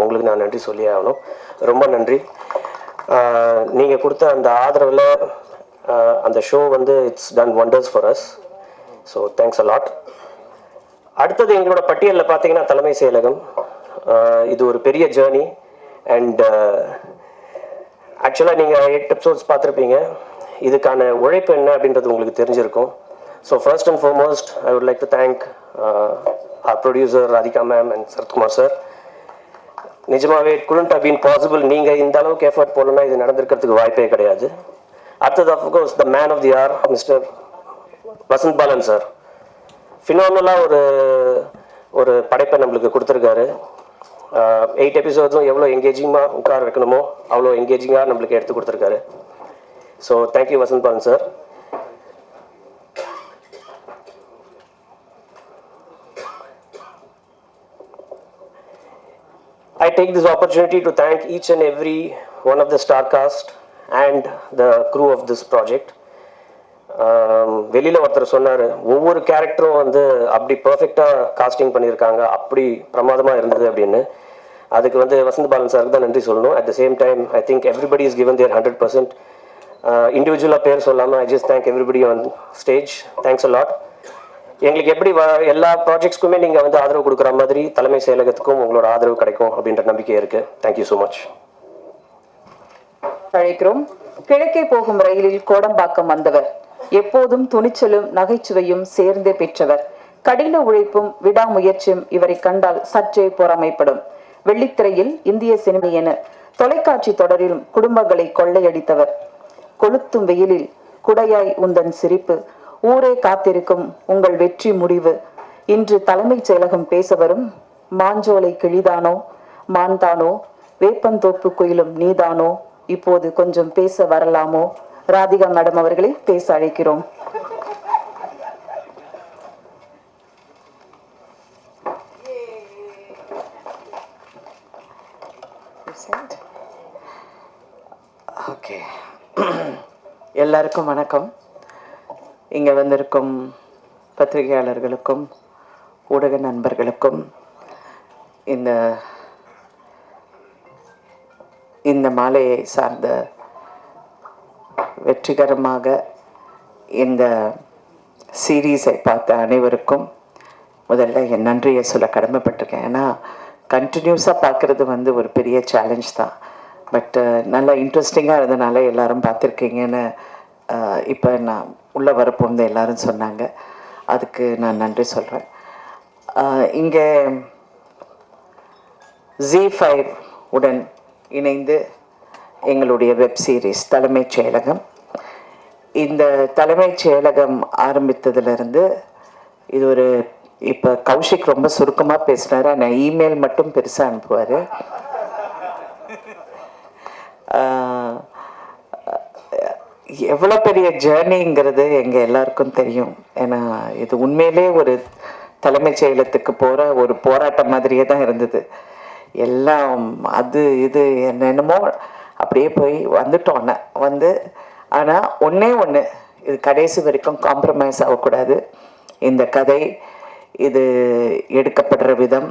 உங்களுக்கு நான் நன்றி சொல்லி ஆகணும். ரொம்ப நன்றி. நீங்கள் கொடுத்த அந்த ஆதரவில் அந்த ஷோ வந்து it's done wonders for us. So thanks a lot. அடுத்தது எங்களோட பட்டியலில் பார்த்தீங்கன்னா தலைமை செயலகம். இது ஒரு பெரிய ஜேர்னி. அண்ட் ஆக்சுவலாக நீங்கள் 8 எபிசோட்ஸ் பார்த்துருப்பீங்க. இதுக்கான உழைப்பு என்ன அப்படின்றது உங்களுக்கு தெரிஞ்சிருக்கும். So first and foremost I would like to thank our producer Radhika ma'am and Sarathkumar sir. நிஜமாவே it couldn't have been possible. நீங்கள் இந்த அளவுக்கு எஃபர்ட் போடணும்னா இது நடந்திருக்கிறதுக்கு வாய்ப்பே கிடையாது. அடுத்தது of course the man of the hour mister Vasanth Balan sir. ஃபினாமினலாக ஒரு படைப்பை நம்மளுக்கு கொடுத்துருக்காரு. 8 எபிசோட்ஸும் எவ்வளோ எங்கேஜிங்காக உட்கார வைக்கணுமோ அவ்வளோ எங்கேஜிங்காக நம்மளுக்கு எடுத்து கொடுத்துருக்காரு. So thank you Vasanth Balan sir. I take this opportunity to thank each and every one of the star cast and the crew of this project. வெளியில் ஒருத்தர் சொன்னார், ஒவ்வொரு கேரக்டரும் வந்து அப்படி பர்ஃபெக்டாக காஸ்டிங் பண்ணியிருக்காங்க, அப்படி பிரமாதமாக இருந்தது அப்படின்னு. அதுக்கு வந்து வசந்த் பாலன் சாருக்கு தான் நன்றி சொல்லணும். At the same time I think everybody is given their 100%. இண்டிவிஜுவலாக பேர் சொல்லாமல் I just thank everybody on stage. Thanks a lot. எங்களுக்கு எப்படி எல்லா ப்ராஜெக்ட்ஸ்க்குமே நீங்கள் வந்து ஆதரவு கொடுக்குற மாதிரி தலைமை செயலகத்துக்கும் உங்களோட ஆதரவு கிடைக்கும் அப்படின்ற நம்பிக்கை இருக்குது. Thank you so much. அழைக்கிறோம். கிழக்கே போகும் ரயிலில் கோடம்பாக்கம் வந்தவர், எப்போதும் துணிச்சலும் நகைச்சுவையும் சேர்ந்தே பெற்றவர், கடின உழைப்பும் விடாமுயற்சியும் இவரை கண்டால் சற்றே பொறாமைப்படும். வெள்ளித்திரையில் இந்திய சினிமா என தொலைக்காட்சி தொடரிலும் குடும்பங்களை கொள்ளையடித்தவர். கொளுத்தும் வெயிலில் குடையாய் உந்தன் சிரிப்பு, ஊரே காத்திருக்கும் உங்கள் வெற்றி முடிவு. இன்று தலைமைச் செயலகம் பேச வரும் மாஞ்சோலை கிளிதானோ மான்தானோ, வேப்பந்தோப்பு குயிலும் நீதானோ, இப்போது கொஞ்சம் பேச வரலாமோ? ராதிகா மேடம் அவர்களை பேச அழைக்கிறோம். ஓகே, எல்லாருக்கும் வணக்கம். இங்கே வந்திருக்கும் பத்திரிகையாளர்களுக்கும் ஊடக நண்பர்களுக்கும் இந்த மாலையை சார்ந்த வெற்றிகரமாக இந்த சீரீஸை பார்த்த அனைவருக்கும் முதல்ல என் நன்றியை சொல்ல கடமைப்பட்டிருக்கேன். ஏன்னா கண்டினியூஸாக பார்க்குறது வந்து ஒரு பெரிய சேலஞ்ச் தான். பட் நல்லா இன்ட்ரெஸ்டிங்காக இருந்தனால எல்லாரும் பார்த்துருக்கீங்கன்னு இப்போ நான் உள்ளே வரப்போந்து எல்லாரும் சொன்னாங்க. அதுக்கு நான் நன்றி சொல்கிறேன். இங்கே ZEE5 உடன் இணைந்து எங்களுடைய வெப் சீரிஸ் தலைமைச் செயலகம், இந்த தலைமைச் செயலகம் ஆரம்பித்ததுலேருந்து இது ஒரு, இப்போ கௌஷிக் ரொம்ப சுருக்கமாக பேசினார், ஆனால் இமெயில் மட்டும் பெருசாக அனுப்புவார். எவ்வளோ பெரிய ஜேர்னிங்கிறது எங்கள் எல்லாருக்கும் தெரியும். ஏன்னா இது உண்மையிலே ஒரு தலைமைச் செயலகத்துக்கு போகிற ஒரு போராட்டம் மாதிரியே தான் இருந்தது. எல்லாம் அது இது என்னென்னமோ அப்படியே போய் வந்துட்டோன்னே ஆனால் ஒன்று இது கடைசி வரைக்கும் காம்ப்ரமைஸ் ஆகக்கூடாது. இந்த கதை இது எடுக்கப்படுற விதம்,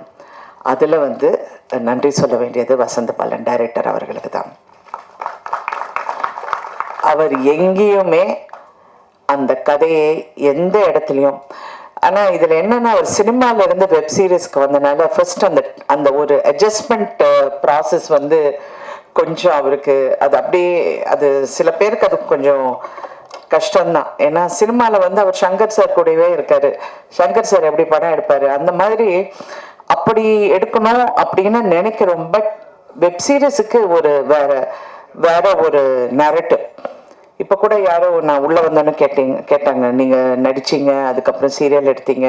அதில் நன்றி சொல்ல வேண்டியது வசந்த் பாலன் டைரக்டர் அவர்களுக்கு தான். அவர் எங்கேயுமே அந்த கதையை எந்த இடத்துலையும், ஆனால் இதில் என்னென்னா அவர் சினிமாவிலேருந்து வெப் சீரிஸ்க்கு வந்தனால ஃபர்ஸ்ட் அந்த ஒரு அட்ஜஸ்ட்மெண்ட் ப்ராசஸ் கொஞ்சம் அவருக்கு அது அப்படியே, அது சில பேருக்கு அது கொஞ்சம் கஷ்டம்தான். ஏன்னா சினிமாவில் அவர் சங்கர் சார் கூடவே இருக்கார். சங்கர் சார் எப்படி படம் எடுப்பார், அந்த மாதிரி அப்படி எடுக்கணும் அப்படின்னு நினைக்கிறோம். பட் வெப் சீரிஸுக்கு ஒரு வேற ஒரு நரேட்டிவ். இப்போ கூட யாரோ நான் உள்ளே வந்தோன்னு கேட்டாங்க, நீங்கள் நடிச்சிங்க, அதுக்கப்புறம் சீரியல் எடுத்தீங்க,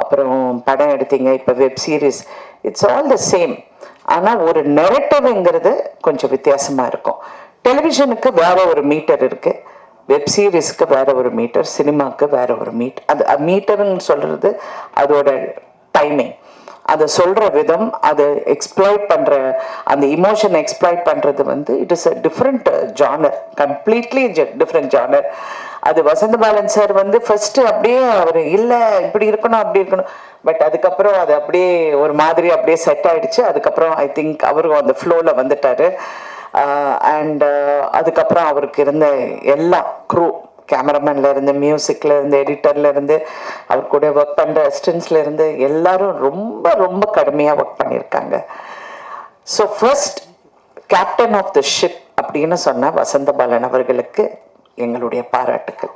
அப்புறம் படம் எடுத்தீங்க, இப்போ web series, it's all the same. ஆனால் ஒரு நெரேட்டிவ்ங்கிறது கொஞ்சம் வித்தியாசமாக இருக்கும். டெலிவிஷனுக்கு வேற ஒரு மீட்டர் இருக்குது, வெப் சீரிஸ்க்கு வேற ஒரு மீட்டர், சினிமாவுக்கு வேற ஒரு அது மீட்டர்னு சொல்கிறது அதோட டைமிங், அதை சொல்கிற விதம், அதை எக்ஸ்ப்ளாய்ட் பண்ணுற அந்த இமோஷனை எக்ஸ்ப்ளாய்ட் பண்ணுறது it is a different genre, completely different genre. அது வசந்த பாலன் சார் வந்து ஃபர்ஸ்ட் அப்படியே அவர் இல்லை இப்படி இருக்கணும் அப்படி இருக்கணும், பட் அதுக்கப்புறம் அது அப்படியே ஒரு மாதிரி அப்படியே செட் ஆயிடுச்சு. அதுக்கப்புறம் ஐ திங்க் அவரும் அந்த ஃப்ளோவில் வந்துட்டாரு. அண்ட் அதுக்கப்புறம் அவருக்கு இருந்த எல்லா க்ரூ, கேமராமேன்ல இருந்து, மியூசிக்ல இருந்து, எடிட்டர்ல இருந்து, அவர் கூட ஒர்க் பண்ணுற அசிஸ்டன்ஸ்ல இருந்து எல்லாரும் ரொம்ப ரொம்ப கடுமையாக ஒர்க் பண்ணியிருக்காங்க. So first captain of the ship அப்படின்னு சொன்ன வசந்த பாலன் அவர்களுக்கு எங்களுடைய பாராட்டுக்கள்.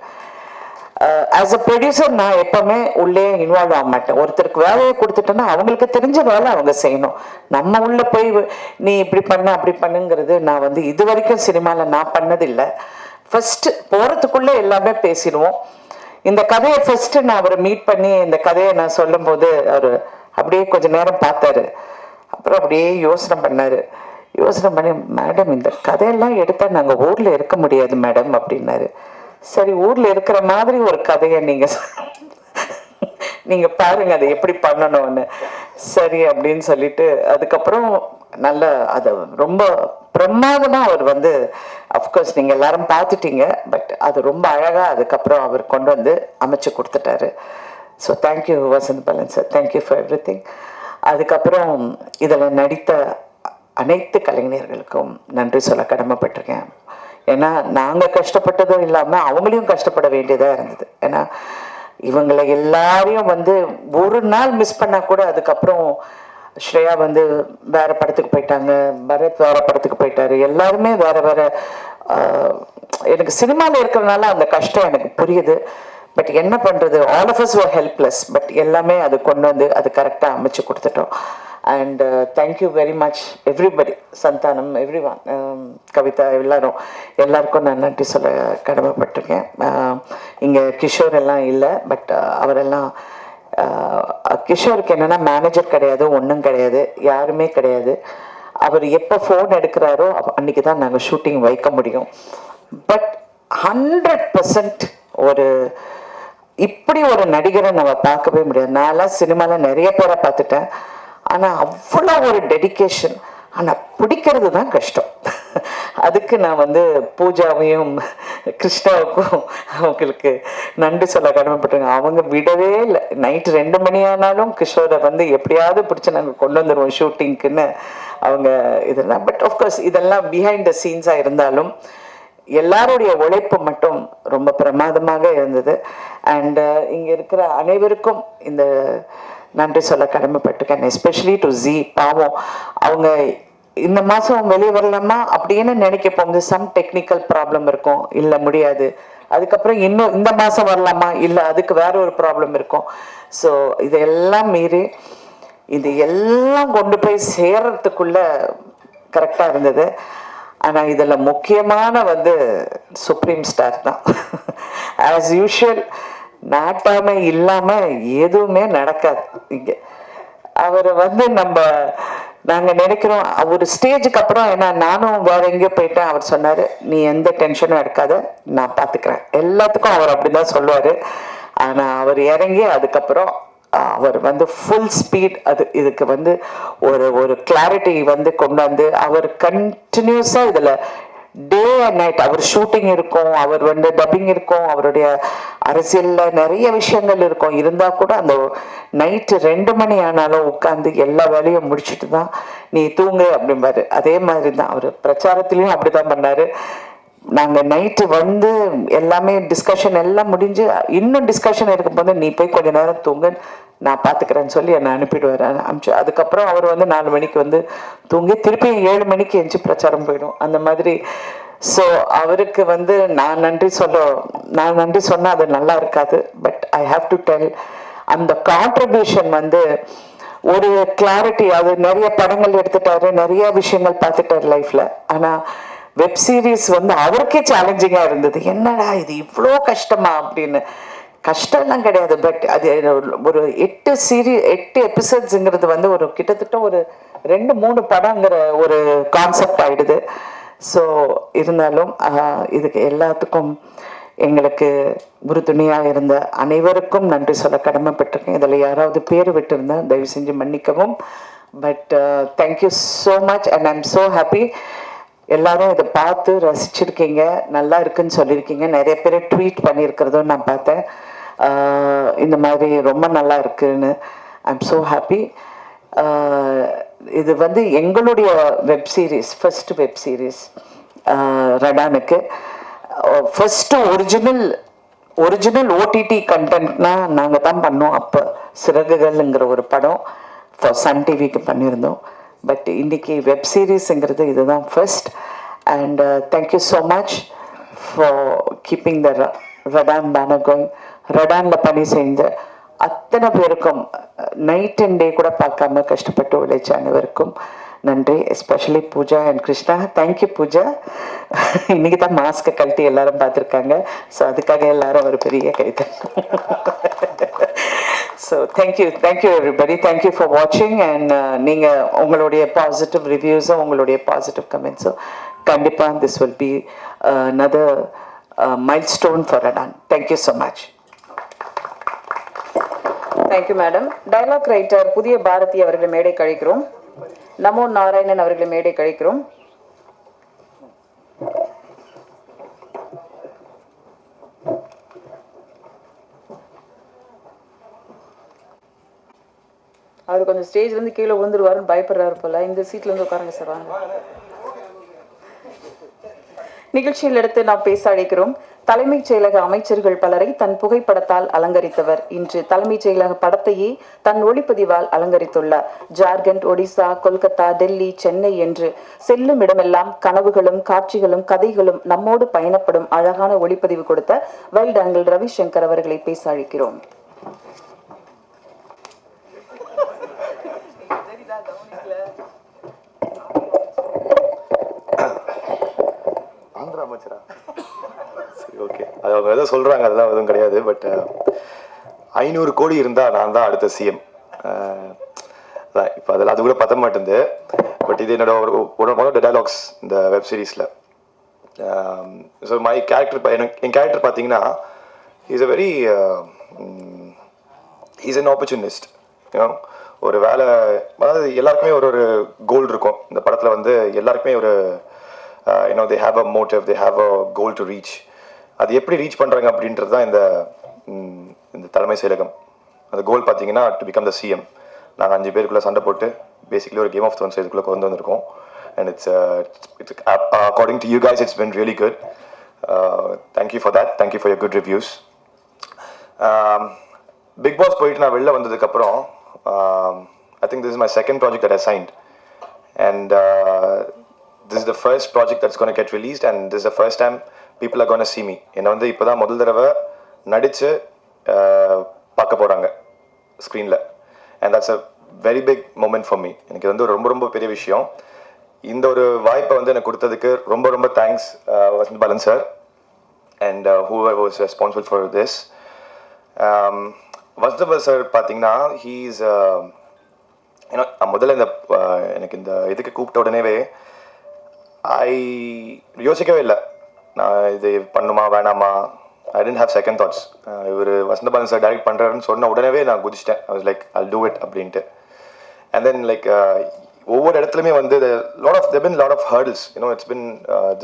ஆஸ் அ ப்ரொடியூசர் நான் எப்பவுமே உள்ளே இன்வால்வ் ஆக மாட்டேன். ஒருத்தருக்கு வேலையை கொடுத்துட்டேன்னா அவங்களுக்கு தெரிஞ்ச வேலை அவங்க செய்யணும். நம்ம உள்ள போய் நீ இப்படி பண்ண அப்படி பண்ணுங்கிறது நான் வந்து இது வரைக்கும் சினிமாவில் நான் பண்ணதில்லை. ஃபர்ஸ்ட் போகிறதுக்குள்ளே எல்லாமே பேசிடுவோம். இந்த கதையை ஃபர்ஸ்ட் நான் அவரை மீட் பண்ணி இந்த கதையை நான் சொல்லும் போது அவர் அப்படியே கொஞ்ச நேரம் பார்த்தாரு. அப்புறம் அப்படியே யோசனை பண்ணாரு. யோசனை பண்ணி, மேடம் இந்த கதையெல்லாம் எடுத்தால் நாங்கள் ஊரில் இருக்க முடியாது மேடம் அப்படின்னாரு. சரி, ஊரில் இருக்கிற மாதிரி ஒரு கதையை நீங்கள் பாருங்க அதை எப்படி பண்ணணும்னு. சரி அப்படின்னு சொல்லிட்டு அதுக்கப்புறம் நல்ல அதை ரொம்ப பிரமாதமாக அவர் வந்து, அஃப்கோர்ஸ் நீங்கள் எல்லாரும் பார்த்துட்டீங்க, பட் அது ரொம்ப அழகாக அதுக்கப்புறம் அவர் கொண்டு வந்து அமைச்சு கொடுத்துட்டாரு. So thank you Vasanth Balan sir, thank you for every thing. அதுக்கப்புறம் இதில் நடித்த அனைத்து கலைஞர்களுக்கும் நன்றி சொல்ல கடமைப்பட்டிருக்கேன். ஏன்னா நாங்கள் கஷ்டப்பட்டதும் இல்லாமல் அவங்களையும் கஷ்டப்பட வேண்டியதாக இருந்தது. ஏன்னா இவங்களை எல்லாரையும் வந்து ஒரு நாள் மிஸ் பண்ணால் கூட அதுக்கப்புறம் ஸ்ரேயா வந்து வேற படத்துக்கு போயிட்டாங்க, பரத் வேற படத்துக்கு போயிட்டாரு, எல்லாருமே வேற வேற. எனக்கு சினிமாவில் இருக்கிறதுனால அந்த கஷ்டம் எனக்கு புரியுது. பட் என்ன பண்ணுறது, all of us were helpless. But எல்லாமே அது கொண்டு வந்து அது கரெக்டாக அமைச்சு கொடுத்துட்டோம். And thank you very much everybody, Santhanam, everyone, Kavitha, எல்லாருக்கும் நான் நன்றி சொல்ல கடமைப்பட்டிருக்கேன். இங்கே கிஷோர் எல்லாம் இல்லை, பட் அவரெல்லாம் கிஷோருக்கு என்னென்னா மேனேஜர் கிடையாது, ஒன்றும் கிடையாது, யாருமே கிடையாது. அவர் எப்போ ஃபோன் எடுக்கிறாரோ அன்றைக்கி தான் நாங்கள் ஷூட்டிங் வைக்க முடியும். பட் 100% ஒரு இப்படி ஒரு நடிகரை நம்ம பார்க்கவே முடியாது. நான்லாம் சினிமாவில் நிறைய பேரை பார்த்துட்டேன், ஆனால் அவ்வளோ ஒரு டெடிக்கேஷன். ஆனால் பிடிக்கிறது தான் கஷ்டம். அதுக்கு நான் வந்து பூஜாவையும் கிருஷ்ணாவுக்கும் அவங்களுக்கு நன்றி சொல்ல கடமைப்பட்டிருக்கேன். அவங்க விடவே இல்லை. நைட்டு 2 மணி ஆனாலும் கிஷோரை வந்து எப்படியாவது பிடிச்சி நாங்கள் கொண்டு வந்துடுவோம் ஷூட்டிங்க்குன்னு அவங்க இதெல்லாம். பட் ஆஃப்கோர்ஸ் இதெல்லாம் பிஹைண்ட் த சீன்ஸாக இருந்தாலும் எல்லாருடைய உழைப்பு மட்டும் ரொம்ப பிரமாதமாக இருந்தது. அண்ட் இங்கே இருக்கிற அனைவருக்கும் இந்த நன்றி சொல்ல கடமைப்பட்டிருக்கேன். Especially to ji. பாவம், அவங்க இந்த மாதம் வெளியே வரலாமா அப்படின்னு நினைக்க போகும்போது சம் டெக்னிக்கல் ப்ராப்ளம் இருக்கும், இல்லை முடியாது. அதுக்கப்புறம் இன்னும் இந்த மாதம் வரலாமா, இல்லை அதுக்கு வேற ஒரு ப்ராப்ளம் இருக்கும். ஸோ இதெல்லாம் மீறி இது எல்லாம் கொண்டு போய் சேர்றதுக்குள்ள கரெக்டாக இருந்தது. ஆனால் இதில் முக்கியமான வந்து சுப்ரீம் ஸ்டார் தான். ஆஸ் யூஷுவல் நாட்டாமை இல்லாமல் எதுவுமே நடக்காது இங்கே. அவர் வந்து நாங்கள் நினைக்கிறோம் ஒரு ஸ்டேஜுக்கு அப்புறம், ஏன்னா நானும் வேற எங்கேயோ போயிட்டேன், அவர் சொன்னார் நீ எந்த டென்ஷனும் எடுக்காத, நான் பார்த்துக்கிறேன். எல்லாத்துக்கும் அவர் அப்படி தான் சொல்லுவார். ஆனால் அவர் இறங்கி அதுக்கப்புறம் அவர் வந்து ஃபுல் ஸ்பீட் இதுக்கு வந்து ஒரு கிளாரிட்டி வந்து கொண்டு வந்து அவர் கண்டினியூஸாக இதில் டே அண்ட் நைட் அவர் ஷூட்டிங் இருக்கும், அவர் வந்து டப்பிங் இருக்கும், அவருடைய அரசியலில் நிறைய விஷயங்கள் இருக்கும். இருந்தால் கூட அந்த நைட்டு 2 மணி ஆனாலும் உட்காந்து எல்லா வேலையும் முடிச்சுட்டு தான் நீ தூங்கு அப்படிம்பாரு. அதே மாதிரி தான் அவர் பிரச்சாரத்துலேயும் அப்படி தான் பண்ணார். நாங்கள் நைட்டு வந்து எல்லாமே டிஸ்கஷன் எல்லாம் முடிஞ்சு இன்னும் டிஸ்கஷன் இருக்கும்போது நீ போய் கொஞ்ச நேரம் தூங்க, நான் பார்த்துக்கிறேன்னு சொல்லி என்னை அனுப்பிடுவார். அனுப்பிச்சு அதுக்கப்புறம் அவர் வந்து 4 மணிக்கு வந்து தூங்கி திருப்பி 7 மணிக்கு எஞ்சி பிரச்சாரம் போயிடும் அந்த மாதிரி. ஸோ அவருக்கு வந்து நான் நன்றி சொன்னால் அது நல்லா இருக்காது. But I have to tell, அந்த கான்ட்ரிபியூஷன் வந்து ஒரு கிளாரிட்டி. அது நிறைய படங்கள் எடுத்துட்டாரு, நிறைய விஷயங்கள் பார்த்துட்டாரு லைஃப்ல. ஆனால் வெப் சீரிஸ் வந்து அவருக்கே சேலஞ்சிங்காக இருந்தது. என்னடா இது இவ்வளோ கஷ்டமா அப்படின்னு. கஷ்டம்லாம் கிடையாது, பட் அது ஒரு 8 எபிசோட்ஸுங்கிறது வந்து ஒரு கிட்டத்தட்ட ஒரு 2-3 படங்கிற ஒரு கான்செப்ட் ஆயிடுது. ஸோ இருந்தாலும் இதுக்கு எல்லாத்துக்கும் எங்களுக்கு உறுதுணையாக இருந்த அனைவருக்கும் நன்றி சொல்ல கடமைப்பட்டிருக்கேன். இதில் யாராவது பேர் விட்டுருந்தேன் தயவு செஞ்சு மன்னிக்கவும். But thank you so much and I am so happy. எல்லாரும் இதை பார்த்து ரசிச்சிருக்கீங்க, நல்லா இருக்குன்னு சொல்லியிருக்கீங்க. நிறைய பேர் ட்வீட் பண்ணியிருக்கிறதும் நான் பார்த்தேன். இந்த மாதிரி ரொம்ப நல்லா இருக்குன்னு. I'm so happy. இது வந்து எங்களுடைய web series, first web series ரடானுக்கு. ஃபர்ஸ்ட் ஒரிஜினல் ஓடிடி கண்டென்ட்னா நாங்கள் தான் பண்ணோம். அப்போ சிறகுகள்ங்கிற ஒரு படம் ஃபார் சன் டிவிக்கு பண்ணியிருந்தோம். பட் இன்னைக்கு வெப் சீரிஸுங்கிறது இதுதான் first. And thank you so much for keeping the Radaan banner going. ரடானில் பணி செஞ்ச அத்தனை பேருக்கும், நைட் அண்ட் டே கூட பார்க்காம கஷ்டப்பட்டு உழைச்ச அனைவருக்கும் நன்றி. Especially Pooja and Krishna. Thank you Pooja. இன்னைக்கு தான் மாஸ்கை கழட்டி எல்லாரும் பார்த்துருக்காங்க. ஸோ அதுக்காக எல்லாரும் ஒரு பெரிய கைது. So thank you everybody. Thank you for வாட்சிங். அண்ட் நீங்கள் உங்களுடைய பாசிட்டிவ் ரிவ்யூஸும் உங்களுடைய பாசிட்டிவ் கமெண்ட்ஸும் கண்டிப்பாக this will be another milestone for Radan. Thank you so much. Thank you madam. Dialogue writer புதிய பாரதி அவர்களை மேடை கழிக்கிறோம். நமோ நாராயணன் அவர்களை மேடை கழிக்கிறோம். அவர் கொஞ்சம் ஸ்டேஜ்ல இருந்து கீழே விழுந்துருவாருன்னு பயப்படுறாரு போல. இந்த சீட்ல இருந்து உட்காருங்க சார். வாங்க. நிகழ்ச்சியில் எடுத்து நாம் பேச அழைக்கிறோம் தலைமைச் செயலக அமைச்சர்கள் பலரை தன் புகைப்படத்தால் அலங்கரித்தவர். இன்று தலைமைச் செயலக படத்தையே தன் ஒளிப்பதிவால் அலங்கரித்துள்ளார். ஜார்க்கண்ட், ஒடிசா, கொல்கத்தா, டெல்லி, சென்னை என்று செல்லும் இடமெல்லாம் கனவுகளும் காட்சிகளும் கதைகளும் நம்மோடு பயணப்படும் அழகான ஒளிப்பதிவு கொடுத்த வைல்ட் ஆங்கிள் ரவிசங்கர் அவர்களை பேச அழைக்கிறோம். அமைச்சரா சரி, ஓகே. அது அவங்க எதோ சொல்றாங்க, அதெல்லாம் எதுவும் கிடையாது. பட் 500 கோடி இருந்தா நான் தான் அடுத்த சிஎம். இப்போ அதில் அது கூட பத்த மாட்டேங்குது. பட் இது என்னோட ஒரு டைலாக்ஸ் இந்த வெப் சீரிஸில். ஸோ மை கேரக்டர், என் கேரக்டர் பார்த்தீங்கன்னா is a very is an opportunist. ஒரு வேலை, அதாவது எல்லாருக்குமே ஒரு கோல் இருக்கும். இந்த படத்தில் வந்து எல்லாருக்குமே ஒரு they have a motive, they have a goal to reach. அது எப்படி ரீச் பண்ணுறாங்க அப்படின்றது தான் இந்த தலைமை செயலகம். அந்த கோல் பார்த்தீங்கன்னா டு பிகம் த சிஎம். நாங்கள் 5 பேருக்குள்ளே சண்டை போட்டு பேசிக்கலி ஒரு கேம் ஆஃப் த்ரோன்ஸ் இதுக்குள்ளே கொண்டு வந்திருக்கோம். And it's according to you guys it's been really good. Thank you for that. Thank you for your good reviews. Bigg Boss போயிட்டு நான் வெளில வந்ததுக்கப்புறம் I think this is my second project that I signed. And this is the first project that's going to get released, and this is the first time people are going to see me. என்ன வந்து இப்போ தான் முதல் தடவை நடித்து பார்க்க போகிறாங்க ஸ்க்ரீனில். And that's a very big moment for me. எனக்கு வந்து ரொம்ப ரொம்ப பெரிய விஷயம். இந்த ஒரு வாய்ப்பை வந்து எனக்கு கொடுத்ததுக்கு ரொம்ப ரொம்ப thanks Vasanth Balan sir and whoever was responsible for this. Vasanth Balan sir பார்த்தீங்கன்னா ஹீஸ் முதல்ல எனக்கு இந்த இதுக்கு கூப்பிட்ட உடனேவே யோசிக்கவே இல்லை, நான் இது பண்ணுமா வேணாமா. I tend have second thoughts. இவர் வசந்த் பாலன் சார் டைரக்ட் பண்ணுறாருன்னு சொன்ன உடனே நான் குதிச்சிட்டேன். I was like I'll do it அப்படின்ட்டு. அண்ட் தென் லைக் ஒவ்வொரு இடத்துலையுமே வந்து lot of hurdles. It's been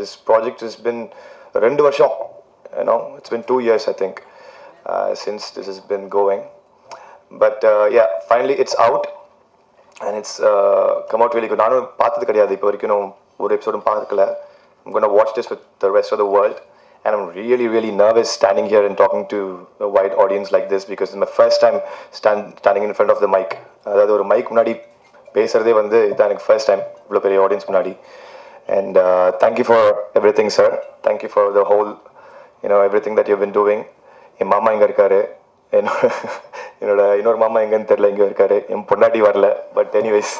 this project has been 2 வருஷம். It's been 2 years I think since this has been going. But yeah, finally it's out and it's come out really good. நானும் பார்த்தது கிடையாது இப்போ வரைக்கும், ஒரு எபிசோடும் பார்க்கல. I'm going to watch this with the rest of the world and I'm really really nervous standing here and talking to a wide audience like this because it's my first time standing in front of the mic. அதாவது ஒரு mic முன்னாடி பேசுறதே வந்து இதான் எனக்கு first time இவ்வளோ பெரிய audience முன்னாடி. And thank you for everything sir. Thank you for the whole everything that you been doing. என் மாமா இங்கே இருக்காரு, என்னோட இன்னொரு மாமா எங்கன்னு தெரியல, இங்கே இருக்காரு. என் பொண்டாட்டி வரல. But anyways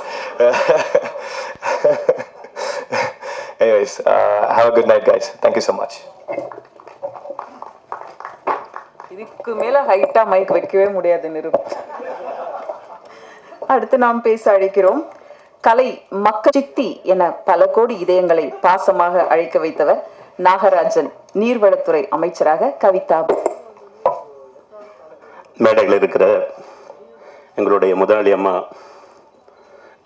have a good night guys. Thank you so much. இதுக்கு மேல ஹைட்டா மைக் வைக்கவே முடியாது நிரு. அடுத்து நாம் பேச அழைக்கிறோம் கலை மக்கள் சித்தி என பல கோடி இதயங்களை பாசமாக அழைக்க வைத்தவர் நாகராஜன், நீர்வளத்துறை அமைச்சராக கவிதா. மேடையில் இருக்கிற எங்களுடைய முதலாளி அம்மா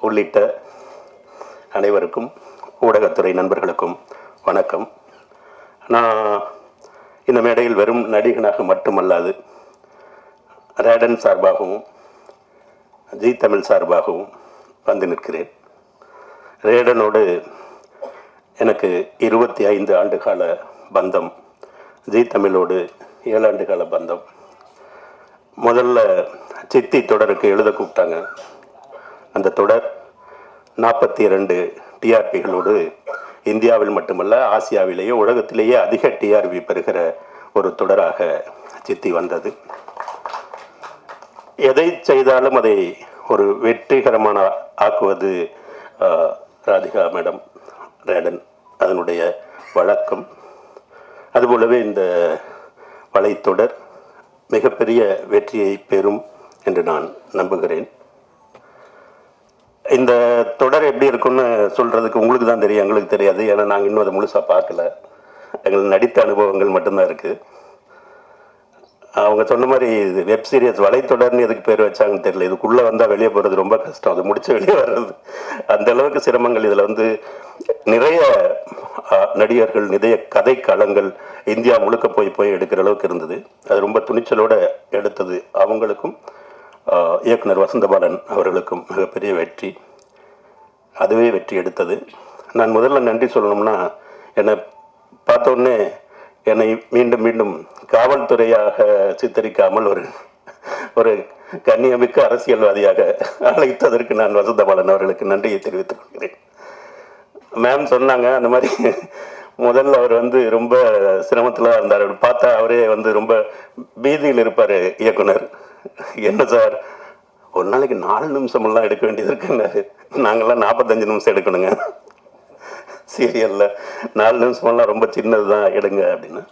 உள்ளிட்ட அனைவருக்கும் ஊடகத்துறை நண்பர்களுக்கும் வணக்கம். நான் இந்த மேடையில் வெறும் நடிகனாக மட்டுமல்லாது ரேடன் சார்பாகவும் ஜி தமிழ் சார்பாகவும் வந்து நிற்கிறேன். ரேடனோடு எனக்கு 25 ஆண்டுகால பந்தம், ஜி தமிழோடு 7 ஆண்டுகால பந்தம். முதல்ல சித்தி தொடருக்கு எழுத கூப்பிட்டாங்க. அந்த தொடர் 42 டிஆர்பிகளோடு இந்தியாவில் மட்டுமல்ல ஆசியாவிலேயே உலகத்திலேயே அதிக டிஆர்பி பெறுகிற ஒரு தொடராக சித்தி வந்தது. எதை செய்தாலும் அதை ஒரு வெற்றிகரமான ஆக்குவது ராதிகா மேடம், ரேடன் அதனுடைய வழக்கம். அதுபோலவே இந்த வலைத்தொடர் மிகப்பெரிய வெற்றியை பெறும் என்று நான் நம்புகிறேன். இந்த தொடர் எப்படி இருக்குன்னு சொல்கிறதுக்கு உங்களுக்கு தான் தெரியும், எங்களுக்கு தெரியாது. ஏன்னா நாங்கள் இன்னும் அதை முழுசாக பார்க்கல. எங்களுக்கு நடித்த அனுபவங்கள் மட்டும்தான் இருக்குது. அவங்க சொன்ன மாதிரி இது வெப் சீரிஸ் வலைத்தொடர்னு எதுக்கு பேர் வச்சாங்கன்னு தெரியல. இதுக்குள்ளே வந்தால் வெளியே போகிறது ரொம்ப கஷ்டம், அது முடிச்சு வெளியே வர்றது அந்த அளவுக்கு சிரமங்கள். இதில் வந்து நிறைய நடிகர்கள், நிறைய கதை களங்கள் இந்தியா முழுக்க போய் எடுக்கிற அளவுக்கு இருந்தது. அது ரொம்ப துணிச்சலோடு எடுத்தது. அவங்களுக்கும் இயக்குனர் வசந்தபாலன் அவர்களுக்கும் மிகப்பெரிய வெற்றி. அதுவே வெற்றி எடுத்தது. நான் முதல்ல நன்றி சொல்லணும்னா, என்னை பார்த்தோன்னே என்னை மீண்டும் மீண்டும் காவல்துறையாக சித்தரிக்காமல் ஒரு கண்ணியமிக்க அரசியல்வாதியாக அழைத்ததற்கு நான் வசந்தபாலன் அவர்களுக்கு நன்றியை தெரிவித்துக் கொள்கிறேன். மேம் சொன்னாங்க, அந்த மாதிரி முதல்ல அவர் வந்து ரொம்ப சிரமத்தில் இருந்தார். அவர் பார்த்தா அவரே வந்து ரொம்ப பீதியில் இருப்பார் இயக்குனர். என்ன சார், ஒரு நாளைக்கு 4 நிமிஷமெல்லாம் எடுக்க வேண்டியது இருக்குன்னாரு. நாங்கள்லாம் 45 நிமிஷம் எடுக்கணுங்க சீரியலில். 4 நிமிஷமெல்லாம் ரொம்ப சின்னது தான் எடுங்க அப்படின்னு.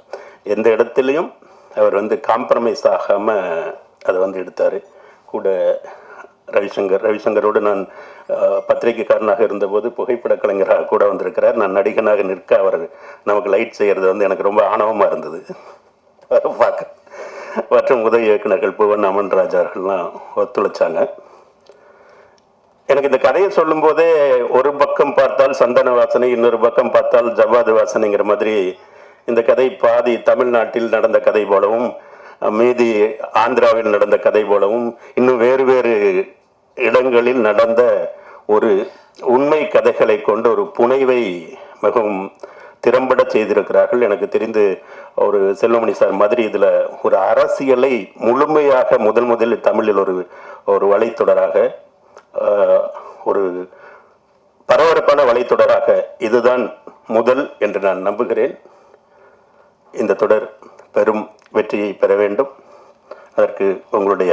எந்த இடத்துலையும் அவர் வந்து காம்ப்ரமைஸ் ஆகாமல் அதை வந்து எடுத்தார். கூட ரவிசங்கரோடு நான் பத்திரிகைக்காரனாக இருந்தபோது புகைப்பட கலைஞராக கூட வந்திருக்கிறார். நான் நடிகனாக நிற்க அவர் நமக்கு லைட் செய்கிறது வந்து எனக்கு ரொம்ப ஆணவமாக இருந்தது பார்க்க. மற்றும் உதவி இயக்குநர்கள் புவன் அமன்ராஜ் அவர்கள்லாம் ஒத்துழைச்சாங்க. எனக்கு இந்த கதையை சொல்லும் போதே ஒரு பக்கம் பார்த்தால் சந்தன வாசனை, இன்னொரு பக்கம் பார்த்தால் ஜவ்வாது வாசனைங்கிற மாதிரி இந்த கதை பாதி தமிழ்நாட்டில் நடந்த கதை போலவும், மீதி ஆந்திராவில் நடந்த கதை போலவும், இன்னும் வேறு வேறு இடங்களில் நடந்த ஒரு உண்மை கதைகளை கொண்டு ஒரு புனைவை மிகவும் திறம்பட செய்திருக்கிறார்கள். எனக்கு தெரிந்து ஒரு செல்வமணி சார் மாதிரி இதில் ஒரு அரசியலை முழுமையாக முதலில் தமிழில் ஒரு வலைத்தொடராக, ஒரு பரபரப்பான வலைத்தொடராக இதுதான் முதல் என்று நான் நம்புகிறேன். இந்த தொடர் பெரும் வெற்றியை பெற வேண்டும். அதற்கு உங்களுடைய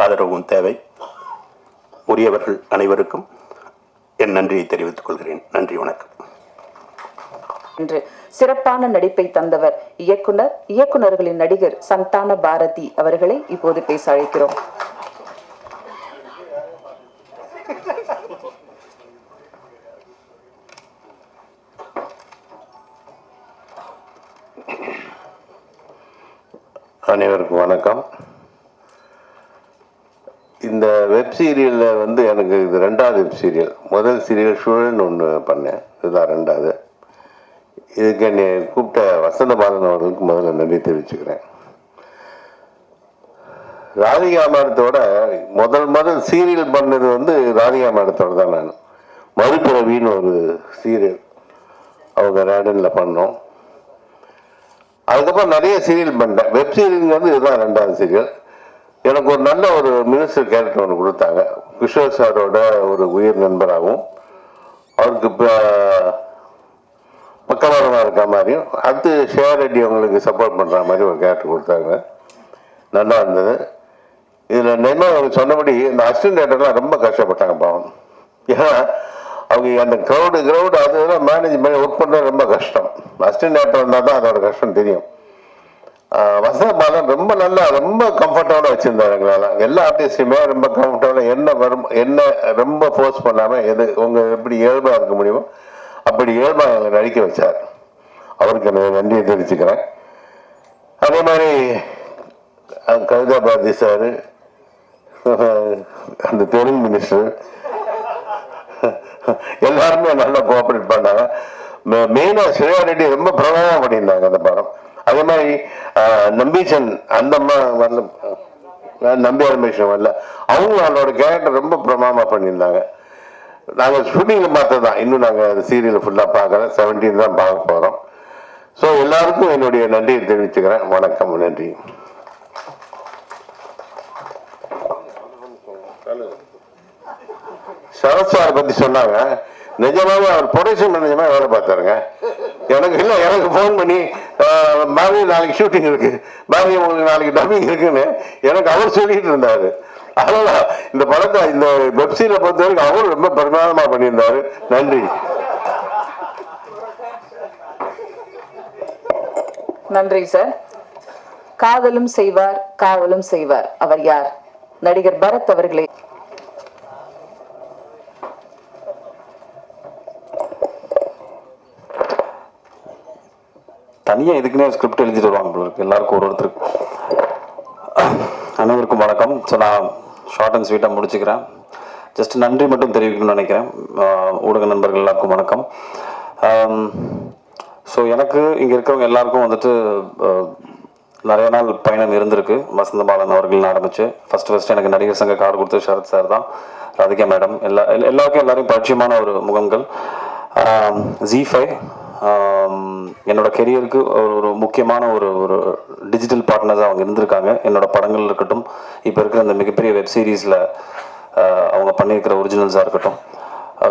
ஆதரவும் தேவை. உரியவர்கள் அனைவருக்கும் என் நன்றியை தெரிவித்துக் கொள்கிறேன். நன்றி, வணக்கம். என்று சிறப்பான நடிப்பை தந்தவர் இயக்குனர்களின் நடிகர் சந்தான பாரதி அவர்களை இப்போது பேச அழைக்கிறோம். அனைவருக்கும் வணக்கம். இந்த வெப் சீரியலில் வந்து எனக்கு இது 2வது வெப் சீரியல். முதல் சீரியல் சூழல்னு ஒன்று பண்ணேன், இதுதான் 2வது. இதுக்கு என்னை கூப்பிட்ட வசந்தபாலன் அவர்களுக்கு முதல்ல நன்றி தெரிவிச்சுக்கிறேன். ராதிகா மேடத்தோட முதல் சீரியல் பண்ணது வந்து ராதிகா மேடத்தோட தான். நான் மறுபிறவின்னு ஒரு சீரியல் அவங்க ரேடனில் பண்ணோம். அதுக்கப்புறம் நிறைய சீரியல் பண்ணிட்டேன். வெப் சீரியல் வந்து இதுதான் 2வது சீரியல். எனக்கு ஒரு நல்ல ஒரு மினிஸ்டர் கேரக்டர் ஒன்று கொடுத்தாங்க. கிஷோர் சாரோட ஒரு உயிர் நண்பராகவும் அவருக்கு பக்கவாரமாக இருக்க மாதிரியும், அடுத்து ஷேர் ரெட்டி அவங்களுக்கு சப்போர்ட் பண்ணுற மாதிரி ஒரு கேரக்டர் கொடுத்தாங்க. நல்லா இருந்தது. இதில் என்ன அவங்க சொன்னபடி இந்த அசிஸ்டன்ட் டேரக்டர்லாம் ரொம்ப கஷ்டப்பட்டாங்க பாவம். ஏன்னா அவங்க அந்த க்ரௌடு அதெல்லாம் மேனேஜ் பண்ணி ஒர்க் பண்ணுறது ரொம்ப கஷ்டம். அசிஸ்டன்ட் டேரக்டர் இருந்தால் தான் அதோட கஷ்டம் தெரியும். வசந்தபாலன் ரொம்ப கம்ஃபர்டபுளாக வச்சுருந்தார். எங்களால் எல்லா ஆர்டிஸ்டுமே ரொம்ப கம்ஃபர்டபுளாக என்ன ரொம்ப ஃபோர்ஸ் பண்ணாமல் எப்படி இயல்பாக இருக்க முடியுமோ அப்படி இயல்பாக எங்களை நடிக்க வச்சார். அவருக்கு எனக்கு நன்றியை தெரிவிச்சுக்கிறேன். அதே மாதிரி கவிதா பாரதி சார், அந்த தெலுங்கு மினிஸ்டர் எல்லாருமே நல்லா கோஆப்ரேட் பண்ணாங்க. மெயினாக ஸ்ரேயா ரெட்டி ரொம்ப பிரபலமாக பண்ணியிருந்தாங்க அந்த படம். அதே மாதிரி நம்பீசன் அந்த அம்மா வரல, நம்பி ரமேஷன் வரல, அவங்களும் அவங்களோட கேரக்டர் ரொம்ப பிரபலமாக பண்ணியிருந்தாங்க. நாங்கள் ஷூட்டிங்கில் பார்த்தது தான், இன்னும் நாங்கள் அந்த சீரியலை ஃபுல்லாக பார்க்கல, 17 தான் பார்க்க போகிறோம். ஸோ எல்லாருக்கும் என்னுடைய நன்றியை தெரிவிச்சுக்கிறேன். வணக்கம், நன்றி. சரத் சார் பற்றி சொன்னாங்க. நிஜமாவே அவர் ப்ரொடக்ஷன் மேனேஜமாக வேலை பார்த்தாருங்க. எனக்கு ஃபோன் பண்ணி பாரதி நாளைக்கு ஷூட்டிங் இருக்கு, பாரதி உங்களுக்கு நாளைக்கு டப்பிங் இருக்குன்னு எனக்கு அவர் சொல்லிட்டு இருந்தாரு. அதனால இந்த படத்தை இந்த வெப்சீரியை பொறுத்த வரைக்கும் அவர் ரொம்ப பிரமாதமாக பண்ணியிருந்தாரு. நன்றி. நன்றி சார். காதலும் செய்வார், காவலும் செய்வார். அவர் யார்? நடிகர் பரத் அவர்களே. தனியாக இதுக்குன்னே ஸ்கிரிப்ட் எழுதிட்டு வருவாங்க எல்லாருக்கும் ஒருத்தருக்கு. அனைவருக்கும் வணக்கம். ஸோ நான் ஷார்ட் அண்ட் ஸ்வீட்டாக முடிச்சுக்கிறேன். ஜஸ்ட் நன்றி மட்டும் தெரிவிக்கணும்னு நினைக்கிறேன். ஊடக நண்பர்கள் எல்லாருக்கும் வணக்கம். ஸோ எனக்கு இங்கே இருக்கிறவங்க எல்லாருக்கும் வந்துட்டு நிறைய நாள் பயணம் இருந்திருக்கு. வசந்த பாலன் அவர்கள் ஆரம்பிச்சு ஃபர்ஸ்ட் எனக்கு நடிகர் சங்க கார்டு கொடுத்து ஷரத் சார் தான், ராதிகா மேடம், எல்லாருக்கும் எல்லாரையும் பரிச்சயமான ஒரு முகங்கள். ZEE5 என்னோட கெரியருக்கு ஒரு முக்கியமான ஒரு டிஜிட்டல் பார்ட்னர்ஸாக அவங்க இருந்திருக்காங்க. என்னோட படங்கள் இருக்கட்டும், இப்போ இருக்கிற அந்த மிகப்பெரிய வெப் சீரிஸில் அவங்க பண்ணியிருக்கிற ஒரிஜினல்ஸாக இருக்கட்டும்.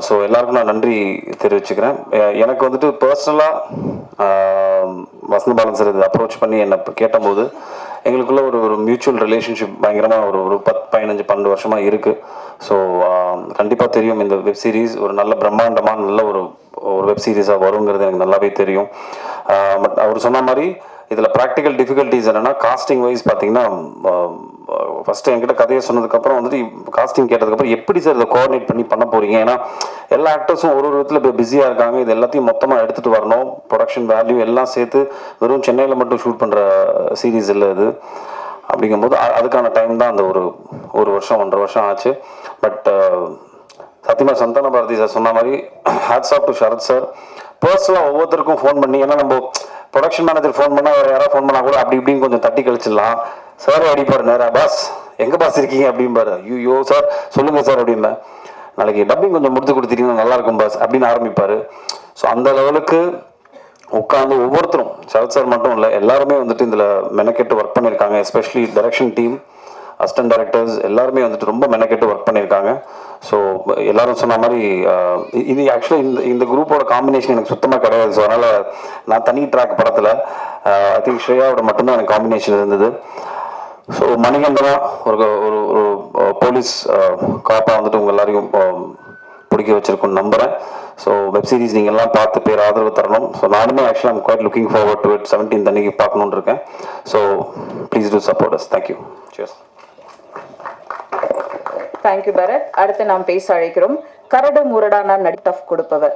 ஸோ எல்லாருக்கும் நான் நன்றி தெரிவிச்சுக்கிறேன். எனக்கு வந்துட்டு பர்சனலாக வசந்த பாலன் சார் இது அப்ரோச் பண்ணி என்னை கேட்டபோது எங்களுக்குள்ள ஒரு மியூச்சுவல் ரிலேஷன்ஷிப் பயங்கரமாக ஒரு 10-15-12 வருஷமாக இருக்குது. ஸோ கண்டிப்பாக தெரியும் இந்த வெப் சீரிஸ் ஒரு நல்ல பிரம்மாண்டமான நல்ல ஒரு வெப் சீரிஸாக வருங்கிறது எனக்கு நல்லாவே தெரியும். பட் அவர் சொன்ன மாதிரி இதில் ப்ராக்டிக்கல் டிஃபிகல்ட்டிஸ் என்னென்னா, காஸ்டிங் வைஸ் பார்த்தீங்கன்னா ஃபஸ்ட்டு என்கிட்ட கதையை சொன்னதுக்கப்புறம் வந்துட்டு காஸ்டிங் கேட்டதுக்கப்புறம் எப்படி சார் இதை கோஆர்டினேட் பண்ண போகிறீங்க? ஏன்னா எல்லா ஆக்டர்ஸும் ஒரு விதத்தில் இப்போ பிஸியாக இருக்காங்க. இது எல்லாத்தையும் மொத்தமாக எடுத்துகிட்டு வரணும், ப்ரொடக்ஷன் வேல்யூ எல்லாம் சேர்த்து வெறும் சென்னையில் மட்டும் ஷூட் பண்ணுற சீரீஸ் இல்லை இது. அப்படிங்கும்போது அதுக்கான டைம் தான் அந்த ஒரு வருஷம் 1.5 வருஷம் ஆச்சு. பட் சத்தியமாக சந்தான பாரதி சார் சொன்ன மாதிரி hats off to Sharath sir. பர்சனலாக ஒவ்வொருத்தருக்கும் ஃபோன் பண்ணி, ஏன்னா நம்ம ப்ரொடக்ஷன் மேனேஜர் ஃபோன் பண்ணால் வேறு யாராவது ஃபோன் பண்ணால் கூட அப்படி இப்படின்னு கொஞ்சம் தட்டி கழிச்சிடலாம். சார் அடிப்பார் நேராக, பாஸ் எங்கே பாஸ் இருக்கீங்க அப்படிம்பாரு. ஐயோ சார் சொல்லுங்கள் சார் அப்படிம்பேன். நாளைக்கு டப்பிங் கொஞ்சம் முடித்து கொடுத்துட்டீங்கன்னா நல்லாயிருக்கும் பாஸ் அப்படின்னு ஆரம்பிப்பார். ஸோ அந்த லெவலுக்கு உட்காந்து ஒவ்வொருத்தரும், சரத் சார் மட்டும் இல்லை, எல்லாருமே வந்துட்டு இதில் மெனக்கெட்டு ஒர்க் பண்ணியிருக்காங்க. Especially direction team, assistant directors எல்லாருமே வந்துட்டு ரொம்ப மெனக்கெட்டு ஒர்க் பண்ணியிருக்காங்க. ஸோ எல்லாரும் சொன்ன மாதிரி இது ஆக்சுவலாக இந்த குரூப்போட காம்பினேஷன் எனக்கு சுத்தமாக கிடையாது. ஸோ அதனால் நான் தனி ட்ராக் படத்தில் ஐ திங்க் ஸ்ரேயாவோட மட்டும்தான் எனக்கு காம்பினேஷன் இருந்தது. ஸோ மணிகண்டனா ஒரு போலீஸ் காப்பாக வந்துட்டு உங்கள் எல்லாரையும் பிடிக்க வச்சிருக்குன்னு நம்புகிறேன். ஸோ வெப் சீரிஸ் நீங்கள் எல்லாம் பார்த்து பேர் ஆதரவு தரணும். ஸோ நானுமே ஆக்சுவலாக I'm quite looking forward to it. 17 அன்னைக்கு பார்க்கணுன்னு இருக்கேன். So please do support us. Thank you. Cheers. Thank you Bharath. அடுத்து நாம் பேச அழைக்கிறோம் கரடு முரடான நடிட்டஃப் கொடுப்பவர்,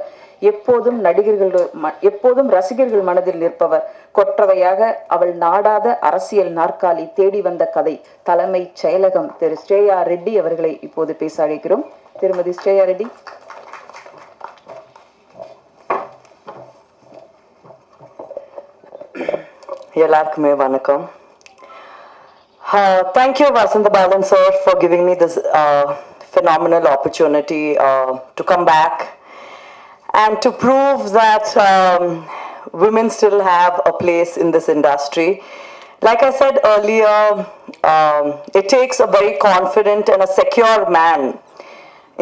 எப்போதும் ரசிகர்கள் மனதில் நிற்பவர், கொற்றவையாக அவள் நாடாத அரசியல் நாற்காலி தேடி வந்த கதை, தலைமை செயலகம் திரு ஸ்ரேயா ரெட்டி அவர்களை இப்போது பேச அழைக்கிறோம். திருமதி ஸ்ரேயா ரெட்டி. எல்லாருக்குமே வணக்கம். Thank you, Vasantha Balan sir, for giving me this phenomenal opportunity to come back and to prove that women still have a place in this industry. Like I said earlier, it takes a very confident and a secure man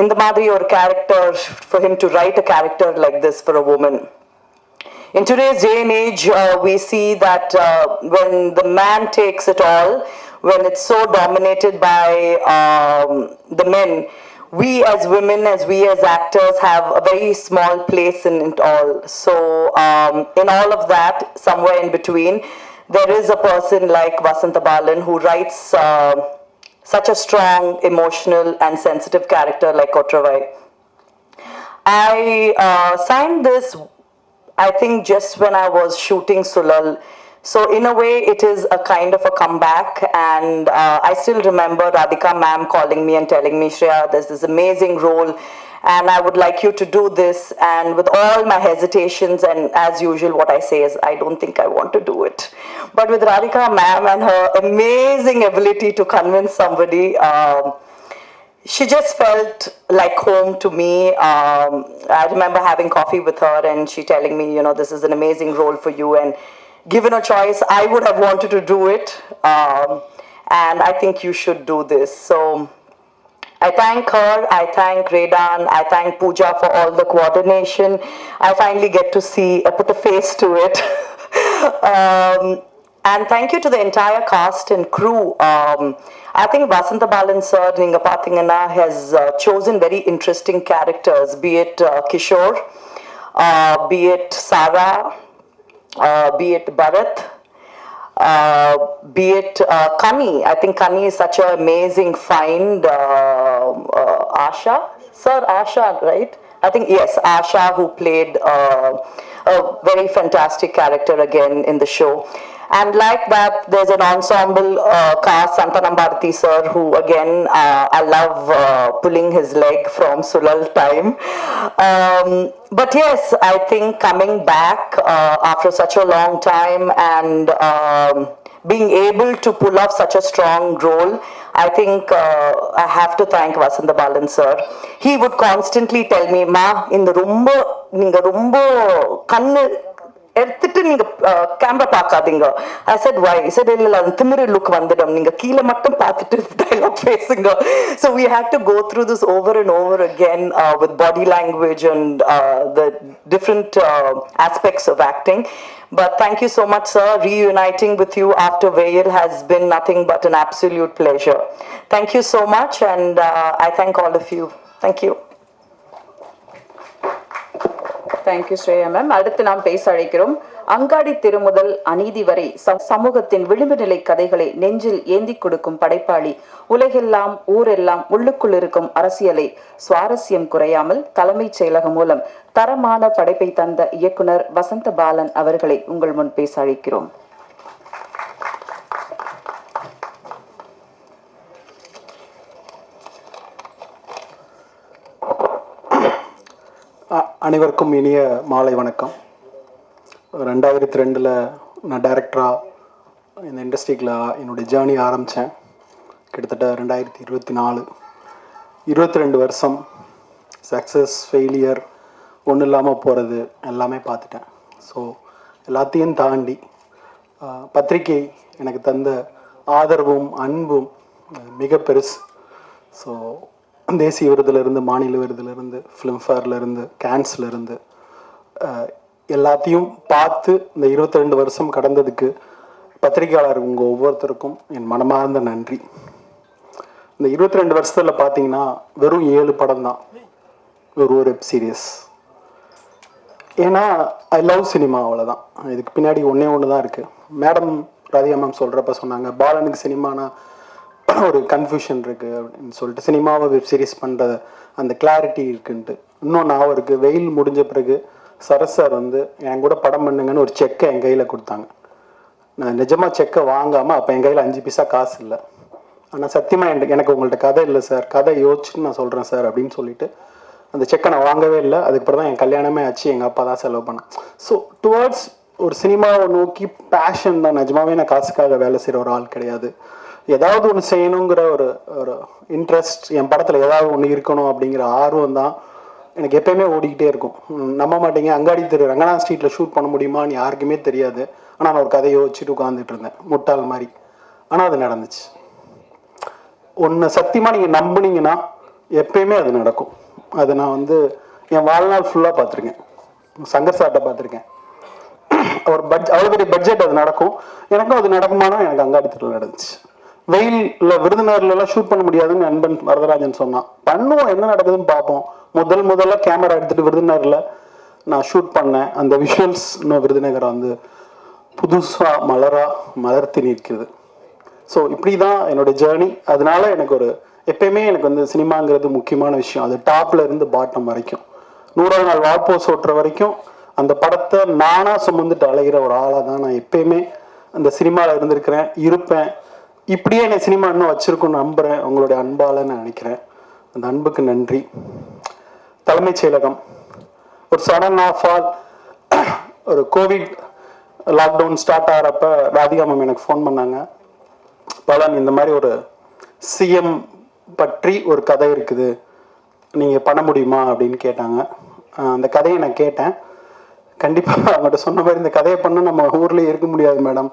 in the Madri or character for him to write a character like this for a woman. In today's day and age, we see that when the man takes it all, when it's so dominated by the men, we as women, we as actors have a very small place in it all. So in all of that, somewhere in between, there is a person like Vasantha Balan who writes such a strong, emotional and sensitive character like Kotravai. I signed this, I think, just when I was shooting Sulal. So in a way, it is a kind of a comeback, and I still remember Radhika ma'am calling me and telling me, Shreya, there's this amazing role, and I would like you to do this. And with all my hesitations, and as usual, what I say is, I don't think I want to do it. But with Radhika ma'am and her amazing ability to convince somebody, she just felt like home to me. I remember having coffee with her and she telling me, this is an amazing role for you, and given a choice, I would have wanted to do it. And I think you should do this. So I thank her, I thank Redan, I thank Pooja for all the coordination. I finally get to see, put a face to it. And thank you to the entire cast and crew. I think Vasantha Balan sir, Ninga Pathingana, has chosen very interesting characters, be it Kishore, be it Sarah, be it Bharat, be it Kani. I think Kani is such an amazing find. Asha? Sir, Asha, right? I think, yes, Asha, who played a very fantastic character again in the show. And like that, there's an ensemble cast, Santanam Bharati sir, who again, I love pulling his leg from Sulal time. But yes, I think coming back after such a long time and being able to pull off such a strong role, I think I have to thank Vasantha Balan sir. He would constantly tell me, Ma, in the ninga rumbo kannu எடுத்துட்டு நீங்க camera பார்க்காதீங்க. I said why? He said இல்ல அது திமிரு look வந்துடும், நீங்க கீழே மட்டும் பார்த்துட்டு dialogue பேசுங்க. So we had to go through this over and over again with body language and the different aspects of acting. But thank you so much, sir. Reuniting with you after Veil has been nothing but an absolute pleasure. Thank you so much, and I thank all of you. Thank you. Thank you Shreya ma'am. அடுத்து நாம் பேச அழைக்கிறோம். அங்காடி திருமுதல் அநீதி வரை சமூகத்தின் விளிம்பு நிலை கதைகளை நெஞ்சில் ஏந்தி கொடுக்கும் படைப்பாளி, உலகெல்லாம் ஊரெல்லாம் உள்ளுக்குள் இருக்கும் அரசியலை சுவாரஸ்யம் குறையாமல் தலைமைச் செயலகம் மூலம் தரமான படைப்பை தந்த இயக்குனர் வசந்த பாலன் அவர்களை உங்கள் முன் பேச அழைக்கிறோம். அனைவருக்கும் இனிய மாலை வணக்கம். 2002 நான் டைரக்டராக இந்த இண்டஸ்ட்ரிக்கில் என்னுடைய ஜேர்னி ஆரம்பித்தேன். கிட்டத்தட்ட 2024 22 வருஷம் சக்ஸஸ் ஃபெயிலியர் ஒன்றும் இல்லாமல் போகிறது எல்லாமே பார்த்துட்டேன். ஸோ எல்லாத்தையும் தாண்டி பத்திரிகை எனக்கு தந்த ஆதரவும் அன்பும் மிக பெருசு. ஸோ தேசிய விருதுலேருந்து, மாநில விருதுலேருந்து, ஃபிலிம்ஃபேர்லேருந்து, கேன்ஸ்லேருந்து எல்லாத்தையும் பார்த்து இந்த 22 வருஷம் கடந்ததுக்கு பத்திரிகையாளர் உங்கள் ஒவ்வொருத்தருக்கும் என் மனமார்ந்த நன்றி. இந்த 22 வருஷத்தில் பார்த்தீங்கன்னா வெறும் 7 படம் தான், ஒரு வெப் சீரியஸ். ஏன்னா ஐ லவ் சினிமா, அவ்வளோதான். இதுக்கு பின்னாடி ஒன்று தான் இருக்குது. மேடம் ராதிகா மேம் சொல்கிறப்ப சொன்னாங்க, பாலனுக்கு சினிமானா ஒரு கன்ஃபியூஷன் இருக்குது அப்படின்னு சொல்லிட்டு, சினிமாவை வெப் சீரிஸ் பண்ணுற அந்த கிளாரிட்டி இருக்குன்ட்டு. இன்னொன்று ஞாபகம் இருக்குது, வெயில் முடிஞ்ச பிறகு சரஸ் சார் வந்து என் கூட படம் பண்ணுங்கன்னு ஒரு செக்கை என் கையில் கொடுத்தாங்க. நான் நிஜமாக செக்கை வாங்காமல், அப்போ என் கையில் 5 பைசா காசு இல்லை. ஆனால் சத்தியமாக எனக்கு உங்கள்கிட்ட கதை இல்லை சார், கதை யோசிச்சுன்னு நான் சொல்கிறேன் சார் அப்படின்னு சொல்லிட்டு அந்த செக்கை நான் வாங்கவே இல்லை. அதுக்கப்புறம் தான் என் கல்யாணமே ஆச்சு, எங்கள் அப்பா தான் செலவு பண்ணேன். ஸோ டுவர்ட்ஸ் ஒரு சினிமாவை நோக்கி பேஷன் தான். நிஜமாவே நான் காசுக்காக வேலை செய்கிற ஒரு ஆள் கிடையாது. ஏதாவது ஒன்று செய்யணுங்கிற ஒரு இன்ட்ரெஸ்ட், என் படத்தில் ஏதாவது ஒன்று இருக்கணும் அப்படிங்கிற ஆர்வம் தான் எனக்கு எப்பயுமே ஓடிக்கிட்டே இருக்கும். நம்ப மாட்டீங்க, அங்காடி தெரு ரங்கநாத் ஸ்ட்ரீட்டில் ஷூட் பண்ண முடியுமான்னு யாருக்குமே தெரியாது. ஆனால் நான் ஒரு கதையை வச்சுட்டு உட்காந்துட்டு இருந்தேன் முட்டாள் மாதிரி. ஆனால் அது நடந்துச்சு. ஒன்று சத்தியமாக நீங்கள் நம்புனீங்கன்னா எப்பயுமே அது நடக்கும். அது நான் வந்து என் வாழ்நாள் ஃபுல்லாக பார்த்துருக்கேன். சங்கர் சார்ட்டை பார்த்துருக்கேன். ஒரு அவ்வளோ பெரிய பட்ஜெட் அது நடக்கும். எனக்கும் அது நடக்குமானா எனக்கு அங்காடி தெருவில் நடந்துச்சு. வெயிலில் விருதுநகர்லாம் ஷூட் பண்ண முடியாதுன்னு நண்பன் வரதராஜன் சொன்னான். பண்ணுவோம், என்ன நடக்குதுன்னு பார்ப்போம். முதல்ல கேமரா எடுத்துகிட்டு விருதுநகரில் நான் ஷூட் பண்ணேன். அந்த விஷுவல்ஸ் இன்னும் விருதுநகரை வந்து புதுசாக மலர்த்தி நிற்கிறது. ஸோ இப்படி தான் என்னோடய ஜேர்னி. அதனால எனக்கு எப்பயுமே எனக்கு வந்து சினிமாங்கிறது முக்கியமான விஷயம். அது டாப்ல இருந்து பாட்டம் வரைக்கும், 100ஆவது நாள் வார்போஸ் ஓட்டுற வரைக்கும் அந்த படத்தை நானாக சுமந்துட்டு அலைகிற ஒரு ஆளாக தான் நான் எப்பயுமே அந்த சினிமாவில் இருந்திருக்கிறேன், இருப்பேன். இப்படியே என்னை சினிமா இன்னும் வச்சிருக்குன்னு நம்புகிறேன். உங்களுடைய அன்பால் நான் நினைக்கிறேன். அந்த அன்புக்கு நன்றி. தலைமைச் செயலகம் ஒரு சடன் ஆஃப் ஆல் ஒரு கோவிட் லாக்டவுன் ஸ்டார்ட் ஆகிறப்ப ராதிகா மேம் எனக்கு ஃபோன் பண்ணாங்க. பலன் இந்த மாதிரி ஒரு சிஎம் பற்றி ஒரு கதை இருக்குது, நீங்கள் பண்ண முடியுமா அப்படின்னு கேட்டாங்க. அந்த கதையை நான் கேட்டேன். கண்டிப்பாக அவங்கள்ட்ட சொன்ன மாதிரி இந்த கதையை பண்ண நம்ம ஊர்லேயே இருக்க முடியாது மேடம்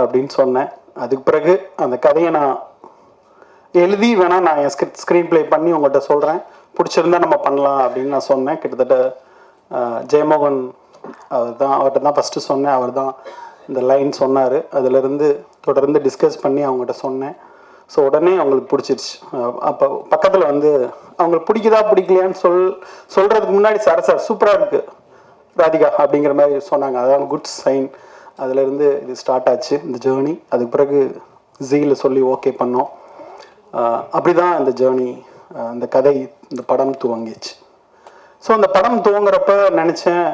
அப்படின்னு சொன்னேன். அதுக்கு பிறகு அந்த கதையை நான் எழுதி வேணால் நான் என் ஸ்க்ரீன் ப்ளே பண்ணி உங்கள்கிட்ட சொல்கிறேன், பிடிச்சிருந்தா நம்ம பண்ணலாம் அப்படின்னு நான் சொன்னேன். கிட்டத்தட்ட ஜெயமோகன் அவர்கிட்ட தான் ஃபஸ்ட்டு சொன்னேன். அவர் தான் இந்த லைன் சொன்னார். அதிலிருந்து தொடர்ந்து டிஸ்கஸ் பண்ணி அவங்ககிட்ட சொன்னேன். ஸோ உடனே அவங்களுக்கு பிடிச்சிருச்சு. அப்போ பக்கத்தில் வந்து அவங்களுக்கு பிடிக்குதா பிடிக்கலையான்னு சொல்கிறதுக்கு முன்னாடி சார் சூப்பராக இருக்குது ராதிகா அப்படிங்கிற மாதிரி சொன்னாங்க. அதான் குட் சைன். அதிலேருந்து இது ஸ்டார்ட் ஆச்சு இந்த ஜேர்னி. அதுக்கு பிறகு ஜீயில் சொல்லி ஓகே பண்ணோம். அப்படி தான் இந்த ஜேர்னி, இந்த கதை, இந்த படம் துவங்கிச்சு. ஸோ அந்த படம் துவங்குறப்ப நினச்சேன்,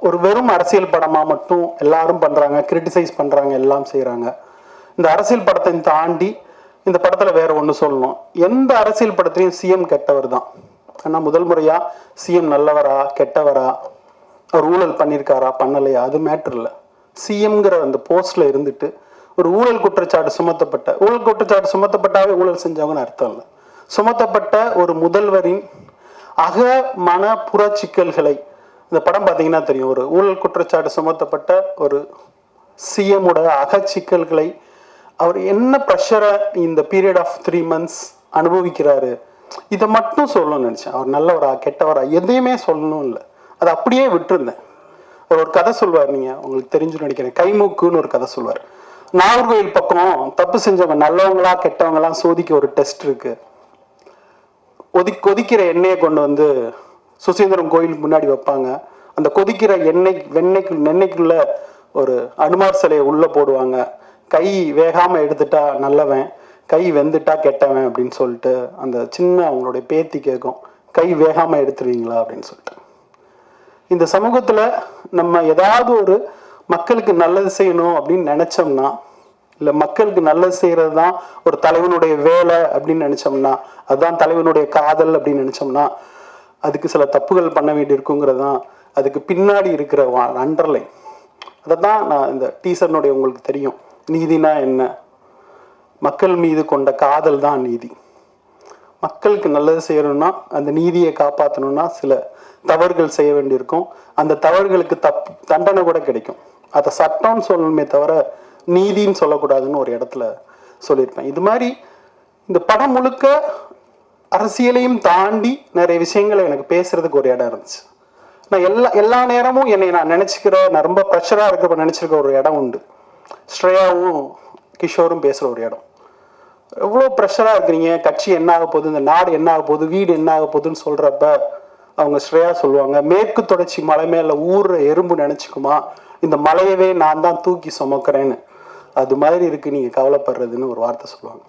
ஒரு வெறும் அரசியல் படமாக மட்டும் எல்லாரும் பண்ணுறாங்க, கிரிட்டிசைஸ் பண்ணுறாங்க, எல்லாம் செய்கிறாங்க. இந்த அரசியல் படத்தை தாண்டி இந்த படத்தில் வேற ஒன்று சொல்லணும். எந்த அரசியல் படத்துலையும் சிஎம் கெட்டவர் தான். ஆனால் முதல் முறையாக சிஎம் நல்லவரா கெட்டவரா, அவர் ஊழல் பண்ணியிருக்காரா பண்ணலையா, அது மேட்ரு இல்லை. சிஎம்ங்கிற அந்த போஸ்டில் இருந்துட்டு ஒரு ஊழல் குற்றச்சாட்டு சுமத்தப்பட்டாவே ஊழல் செஞ்சவங்கன்னு அர்த்தம் இல்லை. சுமத்தப்பட்ட ஒரு முதல்வரின் அக மன புற சிக்கல்களை இந்த படம் பார்த்தீங்கன்னா தெரியும். ஒரு ஊழல் குற்றச்சாட்டு சுமத்தப்பட்ட ஒரு சிஎம்மோட அகச்சிக்கல்களை அவர் என்ன ப்ரெஷரை இந்த பீரியட் ஆஃப் 3 months அனுபவிக்கிறாரு, இதை மட்டும் சொல்லணும்னு நினச்சேன். அவர் நல்லவரா கெட்டவரா எதையுமே சொல்லணும் இல்லை, அதை அப்படியே விட்டுருந்தேன். அவர் ஒரு கதை சொல்வார், நீங்கள் உங்களுக்கு தெரிஞ்சுன்னு நினைக்கிறேன், கைமூக்குன்னு ஒரு கதை சொல்வார். நாகர்கோவில் பக்கம் தப்பு செஞ்சவங்க நல்லவங்களா கெட்டவங்களாம் சோதிக்க ஒரு டெஸ்ட் இருக்கு. கொதிக்கிற எண்ணெயை கொண்டு வந்து சுசீந்திரம் கோயிலுக்கு முன்னாடி வைப்பாங்க. அந்த கொதிக்கிற எண்ணெய்க்குள்ள ஒரு அனுமார் சிலையை உள்ள போடுவாங்க. கை வேகாம எடுத்துட்டா நல்லவன், கை வெந்துட்டா கெட்டவன் அப்படின்னு சொல்லிட்டு அந்த சின்ன அவங்களுடைய பேத்தி கேட்கும், கை வேகாம எடுத்துருவீங்களா அப்படின்னு சொல்லிட்டு. இந்த சமூகத்துல நம்ம ஏதாவது ஒரு மக்களுக்கு நல்லது செய்யணும் அப்படின்னு நினைச்சோம்னா, இல்லை மக்களுக்கு நல்லது செய்யறது தான் ஒரு தலைவனுடைய வேலை அப்படின்னு நினைச்சோம்னா, அதுதான் தலைவனுடைய காதல் அப்படின்னு நினைச்சோம்னா, அதுக்கு சில தப்புகள் பண்ண வேண்டி இருக்குங்கிறதான் அதுக்கு பின்னாடி இருக்கிற அண்டர்லைன். அதை தான் நான் இந்த டீசர்னுடைய உங்களுக்கு தெரியும், நீதினா என்ன, மக்கள் மீது கொண்ட காதல் தான் நீதி. மக்களுக்கு நல்லது செய்யணும்னா, அந்த நீதியை காப்பாற்றணும்னா சில தவறுகள் செய்ய வேண்டியிருக்கும். அந்த தவறுகளுக்கு தண்டனை கூட கிடைக்கும். அதை சட்டம்னு சொல்லணுமே தவிர நீதின்னு சொல்லக்கூடாதுன்னு ஒரு இடத்துல சொல்லியிருப்பேன். இது மாதிரி இந்த படம் முழுக்க அரசியலையும் தாண்டி நிறைய விஷயங்களை எனக்கு பேசுறதுக்கு ஒரு இடம் இருந்துச்சு. நான் எல்லா நேரமும் என்னை நான் நான் ரொம்ப ப்ரெஷராக இருக்கிறப்ப நினச்சிருக்க ஒரு இடம் உண்டு. ஸ்ரேயாவும் கிஷோரும் பேசுகிற ஒரு இடம். எவ்வளோ ப்ரெஷராக இருக்கிறீங்க, கட்சி என்ன ஆக போகுது, இந்த நாடு என்ன ஆக போகுது, வீடு என்ன ஆக போகுதுன்னு சொல்கிறப்ப அவங்க ஸ்ரேயா சொல்லுவாங்க, மேற்கு தொடர்ச்சி மலை மேலே ஊறுற எறும்பு நினச்சிக்குமா, இந்த மலையவே நான் தான் தூக்கி சுமக்கிறேன்னு, அது மாதிரி இருக்குது நீங்கள் கவலைப்படுறதுன்னு ஒரு வார்த்தை சொல்லுவாங்க.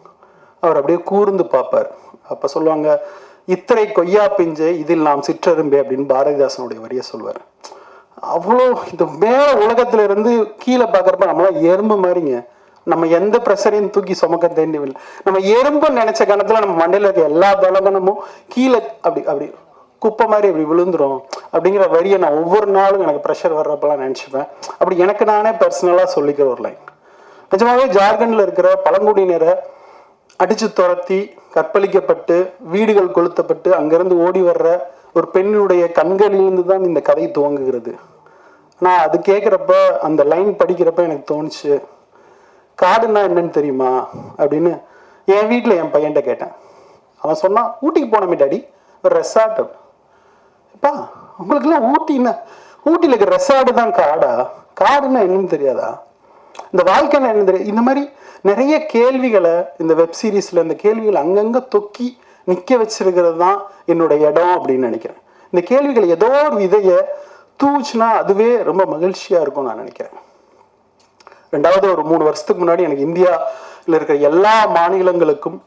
அவர் அப்படியே கூர்ந்து பார்ப்பார். அப்போ சொல்லுவாங்க, இத்தனை கொய்யா பிஞ்சை இதில் நாம் சிற்றெரும்பே அப்படின்னு பாரதிதாசனுடைய வரியை சொல்வார். அவ்வளோ இந்த மேலே உலகத்துல இருந்து கீழே பார்க்குறப்ப நம்மளாம் எறும்பு மாதிரிங்க. நம்ம எந்த ப்ரெஷரையும் தூக்கி சுமக்க தேண்டியவில்லை. நம்ம எறும்புன்னு நினைச்ச கணத்துல நம்ம மண்டையில் இருக்க எல்லா பலகனமும் கீழே அப்படி குப்பை மாதிரி அப்படி விழுந்துரும் அப்படிங்கிற வரியை நான் ஒவ்வொரு நாளும் எனக்கு ப்ரெஷர் வர்றப்பெல்லாம் நினச்சிப்பேன். அப்படி எனக்கு நானே பர்சனலாக சொல்லிக்கிற ஒரு லைன். நிஜமாவே ஜார்க்கண்டில் இருக்கிற பழங்குடியினரை அடித்து துரத்தி கற்பழிக்கப்பட்டு வீடுகள் கொளுத்தப்பட்டு அங்கிருந்து ஓடி வர்ற ஒரு பெண்ணுடைய கண்களிலிருந்து தான் இந்த கதை துவங்குகிறது. நான் அது கேட்குறப்ப, அந்த லைன் படிக்கிறப்ப எனக்கு தோணுச்சு, காடுன்னா என்னன்னு தெரியுமா அப்படின்னு என் வீட்டில் என் பையன்கிட்ட கேட்டேன். அவன் சொன்னான், ஊட்டிக்கு போனமே டாடி, ஒரு ரெசார்ட். அப்பா உங்களுக்குலாம் ஊட்டின்னா, ஊட்டியில் இருக்கிற ரெசார்ட்டு தான் காடா, காடுன்னா என்னன்னு தெரியாதா, இந்த வாழ்க்கைன்னா என்ன தெரியாது. இந்த மாதிரி நிறைய கேள்விகளை இந்த வெப் சீரிஸில் இந்த கேள்விகளை அங்கங்கே தொக்கி நிற்க வச்சிருக்கிறது தான் என்னோட இடம் அப்படின்னு நினைக்கிறேன். இந்த கேள்விகள் ஏதோ ஒரு விதையை தூச்சுனா அதுவே ரொம்ப மகிழ்ச்சியாக இருக்கும் நான் நினைக்கிறேன். ரெண்டாவது, ஒரு 3 வருஷத்துக்கு முன்னாடி எனக்கு இந்தியாவில் இருக்கிற எல்லா மாநிலங்களுக்கும்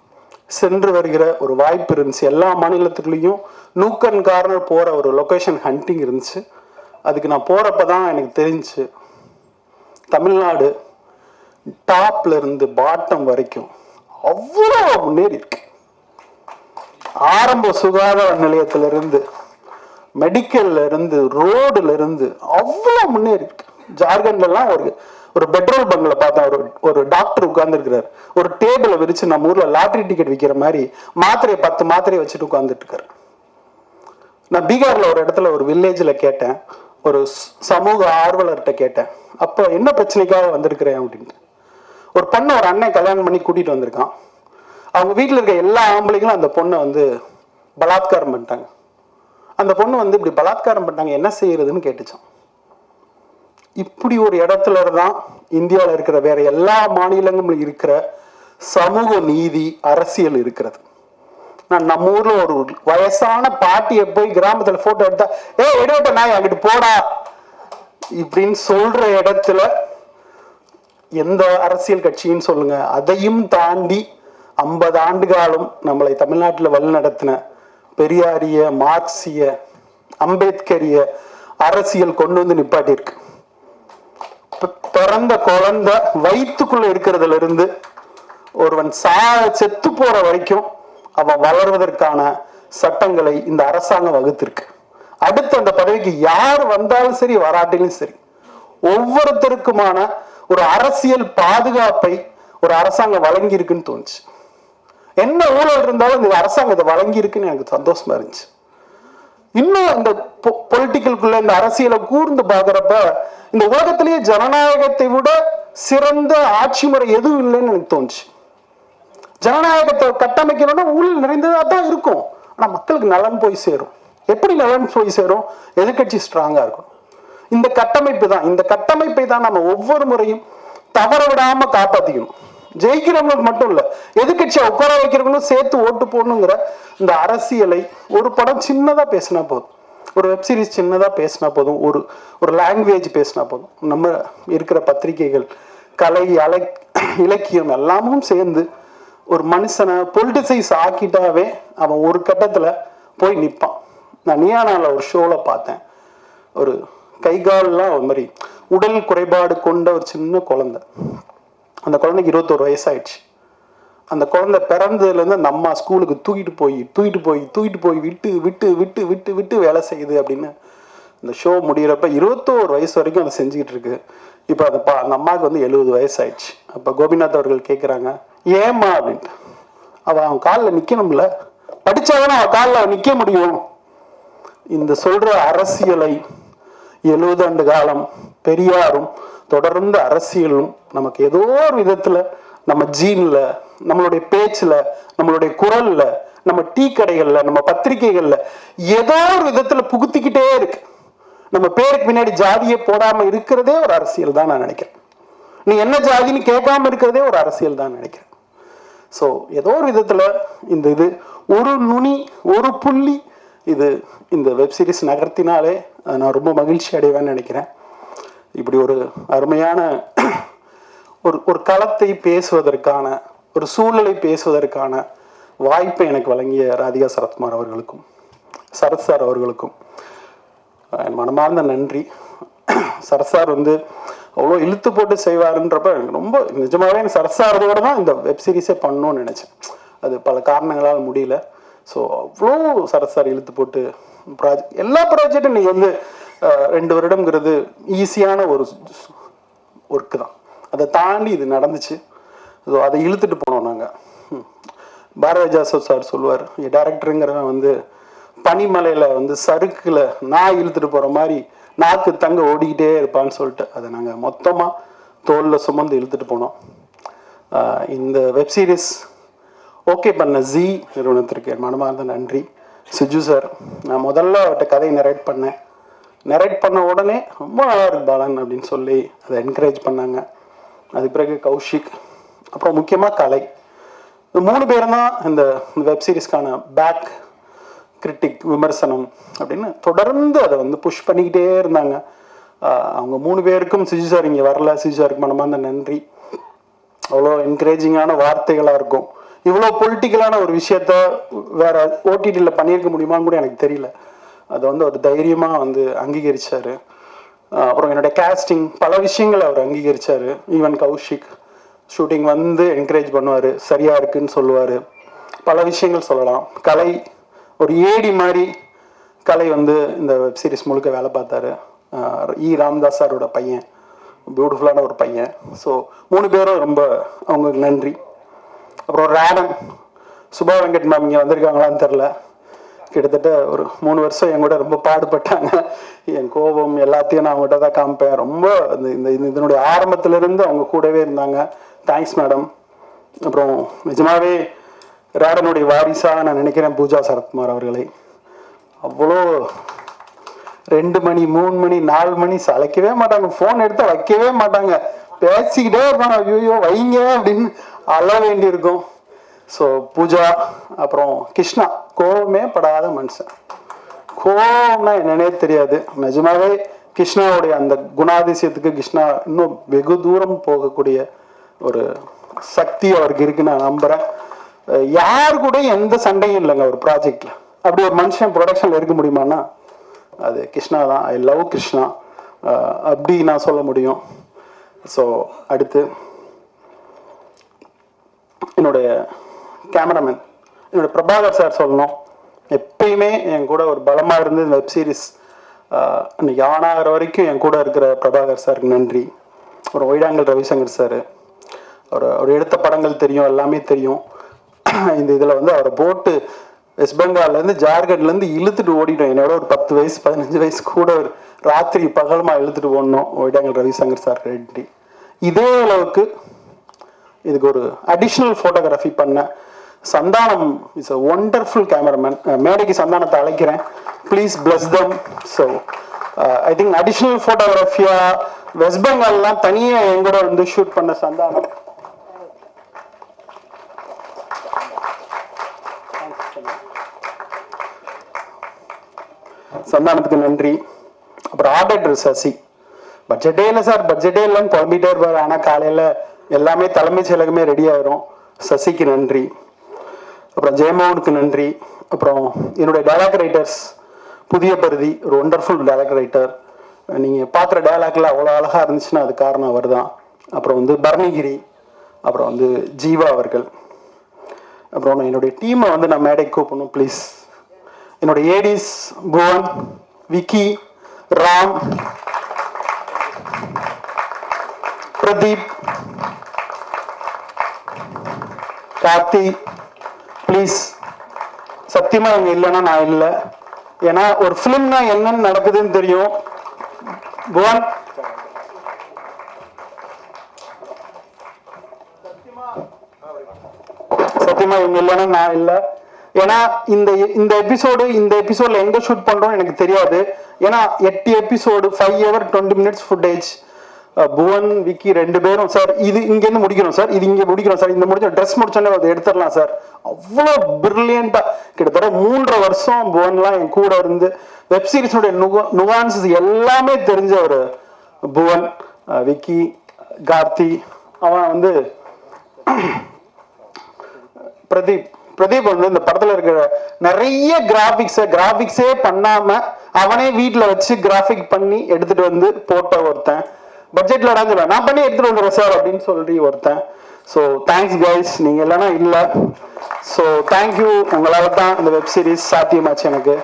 சென்று வருகிற ஒரு வாய்ப்பு இருந்துச்சு. எல்லா மாநிலத்துக்குள்ளேயும் நூக்கன் கார்னர் போகிற ஒரு லொக்கேஷன் ஹண்டிங் இருந்துச்சு. அதுக்கு நான் போகிறப்ப தான் எனக்கு தெரிஞ்சு தமிழ்நாடு டாப்ல இருந்து பாட்டம் வரைக்கும் அவ்வளோ முன்னேறி இருக்கு. ஆரம்ப சுகாதார நிலையத்திலிருந்து மெடிக்கல்ல இருந்து ரோடுல இருந்து அவ்வளோ முன்னேறி இருக்கு. ஜார்க்கண்ட்லாம் ஒரு பெட்ரோல் பங்க்ல பார்த்தேன், ஒரு டாக்டர் உட்கார்ந்துருக்கிறார், ஒரு டேபிளை விரிச்சு நம்ம ஊர்ல லாட்டரி டிக்கெட் விற்கிற மாதிரி 10 மாத்திரையை வச்சுட்டு உட்கார்ந்துட்டு இருக்காரு. நான் பீகார்ல ஒரு இடத்துல ஒரு வில்லேஜ்ல கேட்டேன், ஒரு சமூக ஆர்வலர்கிட்ட கேட்டேன், அப்போ என்ன பிரச்சனைக்காக வந்திருக்கிறேன் அப்படின்ட்டு. ஒரு பொண்ணை ஒரு அண்ணன் கல்யாணம் பண்ணி கூட்டிட்டு வந்திருக்கான். அவங்க வீட்டில் இருக்க எல்லா ஆம்பளைங்களும் அந்த பொண்ணை வந்து பலாத்காரம் பண்ணிட்டாங்க. அந்த பொண்ணு வந்து இப்படி பலாத்காரம் பண்ணிட்டாங்க, என்ன செய்யறதுன்னு கேட்டுச்சான். இப்படி ஒரு இடத்துல தான் இந்தியாவில் இருக்கிற வேற எல்லா மாநிலங்களும் இருக்கிற சமூக நீதி அரசியல் இருக்கிறது. நான் நம்ம ஊர்ல ஒரு வயசான பாட்டியை போய் கிராமத்துல போட்டோ எடுத்தா, எடுவட்ட நாய் அங்கிட்டு போடா இப்படின்னு சொல்ற இடத்துல எந்த அரசியல் கட்சின்னு சொல்லுங்க, அதையும் தாண்டி 50 ஆண்டு காலம் நம்மளை தமிழ்நாட்டில் வழிநடத்தின பெரியாரிய, மார்க்சிய, அம்பேத்கரிய அரசியல் கொண்டு வந்து நிப்பாட்டியிருக்கு. பிறந்த குழந்தை வயிற்றுக்குள்ள இருக்கிறதுல இருந்து ஒருவன் செத்து போற வரைக்கும் அவன் வளர்வதற்கான சட்டங்களை இந்த அரசாங்கம் வகுத்திருக்கு. அடுத்து அந்த பதவிக்கு யார் வந்தாலும் சரி, வராட்டிலும் சரி, ஒவ்வொருத்தருக்குமான ஒரு அரசியல் பாதுகாப்பை ஒரு அரசாங்கம் வழங்கி இருக்குன்னு தோணுச்சு. என்ன ஊழல் இருந்தாலும் இந்த அரசாங்கம் இதை வழங்கி இருக்குன்னு எனக்கு சந்தோஷமா இருந்துச்சு. இன்னும் இந்த பொலிட்டிக்கலுக்குள்ள இந்த அரசியலை கூர்ந்து பாக்குறப்ப இந்த உலகத்திலேயே ஜனநாயகத்தை விட சிறந்த ஆட்சி முறை எதுவும் இல்லைன்னு எனக்கு தோணுச்சு. ஜனநாயகத்தை கட்டமைக்கணும்னா ஊழல் நிறைந்ததா தான் இருக்கும், ஆனா மக்களுக்கு நலன் போய் சேரும். எப்படி நலன் போய் சேரும்? எதிர்கட்சி ஸ்ட்ராங்கா இருக்கும். இந்த கட்டமைப்பை தான் நம்ம ஒவ்வொரு முறையும் தவற விடாம காப்பாத்திக்கணும். ஜெயிக்கிறவங்களுக்கு மட்டும் இல்ல, எதிர்கட்சியை உட்கார வைக்கிறவங்களும் சேர்த்து ஓட்டு போடணுங்கிற இந்த அரசியலை ஒரு படம் சின்னதா பேசினா போதும், ஒரு வெப்சீரிஸ் சின்னதா பேசினா போதும், ஒரு லாங்குவேஜ் பேசினா போதும், நம்ம இருக்கிற பத்திரிகைகள், கலை, இலக்கியம் எல்லாமும் சேர்ந்து ஒரு மனுஷனை பொலிட்டிசைஸ் ஆக்கிட்டாவே அவன் ஒரு கட்டத்துல போய் நிற்பான். நான் நியானால ஒரு ஷோல பார்த்தேன், ஒரு கைகால்லாம் ஒரு மாதிரி உடல் குறைபாடு கொண்ட ஒரு சின்ன குழந்தை. அந்த குழந்தைக்கு 21 வயசாயிடுச்சு. அந்த குழந்தை பிறந்ததுல இருந்து அந்த அம்மா ஸ்கூலுக்கு தூக்கிட்டு போய் விட்டு விட்டு விட்டு விட்டு விட்டு வேலை செய்யுது அப்படின்னு இந்த ஷோ முடிகிறப்ப 21 வயசு வரைக்கும் அதை செஞ்சுக்கிட்டு இருக்கு. இப்போ அந்த அம்மாவுக்கு வந்து 70 வயசாயிடுச்சு. அப்போ கோபிநாத் அவர்கள் கேட்குறாங்க, ஏம்மா அப்படின்ட்டு. அவன் காலில் நிற்கணும்ல, படிச்சாதானே அவன் காலில் நிற்க முடியும். இந்த சொல்ற அரசியலை 70 ஆண்டு காலம் பெரியாரும் தொடர்ந்து அரசியலும் நமக்கு ஏதோ ஒரு விதத்துல நம்ம ஜீன்ல, நம்மளுடைய பேச்சுல, நம்மளுடைய குரல்ல, நம்ம டீ கடைகள்ல, நம்ம பத்திரிகைகள்ல ஏதோ ஒரு விதத்துல புகுத்திக்கிட்டே இருக்கு. நம்ம பேருக்கு பின்னாடி ஜாதியை போடாம இருக்கிறதே ஒரு அரசியல் தான் நான் நினைக்கிறேன். நீ என்ன ஜாதின்னு கேட்காம இருக்கிறதே ஒரு அரசியல் தான் நினைக்கிறேன். ஸோ ஏதோ ஒரு விதத்துல இது ஒரு நுனி, ஒரு புள்ளி இது இந்த வெப்சீரிஸ் நகர்த்தினாலே நான் ரொம்ப மகிழ்ச்சி அடைவேன்னு நினைக்கிறேன். இப்படி ஒரு அருமையான ஒரு களத்தை பேசுவதற்கான, ஒரு சூழலை பேசுவதற்கான வாய்ப்பை எனக்கு வழங்கிய ராதிகா சரத்குமார் அவர்களுக்கும் சரத் சார் அவர்களுக்கும் என் மனமார்ந்த நன்றி. சரத் சார் வந்து அவ்வளோ இழுத்து போட்டு செய்வாருன்றப்ப எனக்கு ரொம்ப நிஜமாவே சரத் சாரோட தான் இந்த வெப்சீரிஸே பண்ணணும்னு நினச்சேன். அது பல காரணங்களால் முடியல. ஸோ அவ்வளோ சரத் சார் இழுத்து போட்டு எல்லா ப்ராஜெக்டும் நீங்கள் வந்து 2 வருடம்ங்கிறது ஈஸியான ஒரு ஒர்க்கு தான். அதை தாண்டி இது நடந்துச்சு. ஸோ அதை இழுத்துட்டு போனோம் நாங்கள். பாரதி ஜாசப் சார் சொல்லுவார், டேரக்டருங்கிறவன் வந்து பனிமலையில் வந்து சறுக்கில் நான் இழுத்துட்டு போகிற மாதிரி நாக்கு தங்க ஓடிக்கிட்டே இருப்பான்னு சொல்லிட்டு அதை நாங்கள் மொத்தமாக தோளில் சுமந்து இழுத்துட்டு போனோம். இந்த வெப்சீரிஸ் ஓகே பண்ண ஜி நிறுவனத்திற்கு என் மனமார்ந்த நன்றி. சிஜு சார், நான் முதல்ல அவர்கிட்ட கதையை நரேட் பண்ண உடனே ரொம்ப நல்லா இருக்கு பாலன் அப்படின்னு சொல்லி அதை என்கரேஜ் பண்ணாங்க. அதுக்கு பிறகு கௌஷிக், அப்புறம் முக்கியமாக கலை. இந்த 3 பேரும் தான் இந்த வெப்சீரிஸ்க்கான பேக் கிரிட்டிக், விமர்சனம் அப்படின்னு தொடர்ந்து அதை வந்து புஷ் பண்ணிக்கிட்டே இருந்தாங்க. அவங்க 3 பேருக்கும் சிஜு சார் இங்கே வரல, சிஜு சாருக்கு மனமார்ந்த நன்றி. அவ்வளோ என்கரேஜிங்கான வார்த்தைகளாக இருக்கும். இவ்வளோ பொலிட்டிக்கலான ஒரு விஷயத்த வேற ஓடிடியில் பண்ணியிருக்க முடியுமான்னு கூட எனக்கு தெரியல. அதை வந்து ஒரு தைரியமாக வந்து அங்கீகரிச்சாரு. அப்புறம் என்னுடைய கேஸ்டிங் பல விஷயங்களை அவர் அங்கீகரிச்சாரு. ஈவன் கௌஷிக் ஷூட்டிங் வந்து என்கரேஜ் பண்ணுவார், சரியா இருக்குன்னு சொல்லுவார், பல விஷயங்கள் சொல்லலாம். கலை ஒரு ஏடி மாதிரி கலை வந்து இந்த வெப் சீரிஸ் முழுக்க வேலை பார்த்தாரு. ராம்தாஸ் சாரோட பையன், பியூட்டிஃபுல்லான ஒரு பையன். ஸோ 3 பேரும் ரொம்ப அவங்களுக்கு நன்றி. அப்புறம் ரேடன், சுபா வெங்கட் மேம் இங்கே வந்திருக்காங்களான்னு தெரில. கிட்டத்தட்ட ஒரு 3 வருஷம் என் கூட ரொம்ப பாடுபட்டாங்க. என் கோபம் எல்லாத்தையும் நான் அவங்ககிட்ட தான் காமிப்பேன். ரொம்ப இந்த இதனுடைய ஆரம்பத்திலிருந்து அவங்க கூடவே இருந்தாங்க. Thanks madam. அப்புறம் நிஜமாவே ரேடனுடைய வாரிசாக நான் நினைக்கிறேன் பூஜா சரத்குமார் அவர்களை. அவ்வளோ 2 மணி 3 மணி 4 மணி சளைக்கவே மாட்டாங்க, ஃபோன் எடுத்து வைக்கவே மாட்டாங்க, பேசிக்கிட்டே இருப்பாங்க. ஐயோ வைங்க அப்படின்னு அழ வேண்டியிருக்கும். ஸோ பூஜா, அப்புறம் கிருஷ்ணா, கோவமே படாத மனுஷன். கோவம்னா என்னன்னே தெரியாது. நிஜமாவே கிருஷ்ணாவுடைய அந்த குணாதிசயத்துக்கு கிருஷ்ணா இன்னும் வெகு தூரம் போகக்கூடிய ஒரு சக்தி அவருக்கு இருக்குன்னு நான் நம்புகிறேன். யார் கூட எந்த சண்டையும் இல்லைங்க ஒரு ப்ராஜெக்டில். அப்படி ஒரு மனுஷன் ப்ரொடக்ஷனில் இருக்க முடியுமான்னா அது கிருஷ்ணா தான். ஐ லவ் கிருஷ்ணா, அப்படி நான் சொல்ல முடியும். ஸோ அடுத்து என்னுடைய கேமராமேன், என்னோட பிரபாகர் சார் சொல்லணும். எப்பயுமே என் கூட ஒரு பலமாக இருந்து இந்த வெப் சீரிஸ் இன்னைக்கு ஆனாகிற வரைக்கும் என் கூட இருக்கிற பிரபாகர் சாருக்கு நன்றி. அப்புறம் ஒயிடாங்கல் ரவிசங்கர் சார், அவர் எடுத்த படங்கள் தெரியும், எல்லாமே தெரியும். இந்த இதில் வந்து அவரை போட்டு வெஸ்ட் பெங்கால்லேருந்து ஜார்க்கண்ட்லேருந்து இழுத்துட்டு ஓடிட்டோம். என்னோட ஒரு 10 வயசு 15 வயசு கூட ஒரு ராத்திரி பகலமாக இழுத்துட்டு ஓடணும். ஒயிடாங்கல் ரவிசங்கர் சார் நன்றி. இதே அளவுக்கு இதுக்கு ஒரு அடிஷ்னல் ஃபோட்டோகிராஃபி பண்ண Santhanam is a wonderful cameraman. மேடைக்கு சந்தானத்தை அழைக்கிறேன், please bless them. So I think additional ஃபோட்டோகிராஃபியா வெஸ்ட் பெங்கால்லாம் தனியாக எங்கூட வந்து ஷூட் பண்ண சந்தானம். சந்தானத்துக்கு நன்றி. அப்புறம் ஆர்டர் சசி, பட்ஜெட்டே இல்லை சார், பட்ஜெட்டே இல்லைன்னு புலம்பிட்டே இருப்பார். ஆனால் காலையில் எல்லாமே தலைமைச் செயலகமே ரெடி ஆயிரும். சசிக்கு நன்றி. அப்புறம் ஜெயமோகனுக்கு நன்றி. அப்புறம் என்னுடைய டைலாக் ரைட்டர்ஸ், புதிய பருதி ஒரு ஒண்டர்ஃபுல் டைலாக் ரைட்டர். நீங்கள் பார்க்குற டைலாக்ல அவ்வளோ அழகாக இருந்துச்சுன்னா அது காரணம் அவர் தான். அப்புறம் வந்து பரணிகிரி, அப்புறம் வந்து ஜீவா அவர்கள். அப்புறம் என்னுடைய டீமை வந்து நான் மேடைக்கு கூப்பிடணும் ப்ளீஸ். என்னுடைய ஏடிஸ் புவன், விக்கி, ராம், பிரதீப், கார்த்தி, ப்ளீஸ். சத்தியமா இவங்க இல்லைன்னா நான் இல்லை. ஏன்னா ஒரு ஃபிலிம்னா என்னன்னு நடக்குதுன்னு தெரியும். புவன், சத்தியமா இவங்க இல்லைன்னா நான் இல்லை. ஏன்னா இந்த எபிசோட்ல எங்க ஷூட் பண்றோம் எனக்கு தெரியாது. ஏன்னா 8 episode 5 hour 20 minutes footage. Bhuvan, Vicky 2 பேரும் சார் இது இங்கேருந்து முடிக்கிறோம் சார், இது இங்கே முடிக்கிறோம் சார், இந்த முடிச்ச ட்ரெஸ் முடிச்சோன்னே அதை எடுத்துடலாம் சார். அவ்வளோ பிரில்லியண்டா கிட்டத்தட்ட 3.5 வருஷம் புவன்லாம் என் கூட இருந்து வெப் சீரிஸோடைய நுவான்சஸ் எல்லாமே தெரிஞ்ச ஒரு புவன். விக்கி, கார்த்தி, அவன் வந்து பிரதீப் வந்து இந்த படத்துல இருக்கிற நிறைய கிராபிக்ஸே பண்ணாம அவனே வீட்டுல வச்சு கிராஃபிக் பண்ணி எடுத்துட்டு வந்து போட்ட ஒருத்தன். பட்ஜெட்ல நான் பண்ணி எடுத்துட்டு வந்துடுறேன் சார் அப்படின்னு சொல்லி ஒருத்தன். ஸோ தேங்க்ஸ் கைஸ், நீங்க இல்லைன்னா இல்லை. ஸோ தேங்க்யூ, உங்களால தான் இந்த வெப் சீரிஸ் சாத்தியமாச்சு எனக்கு.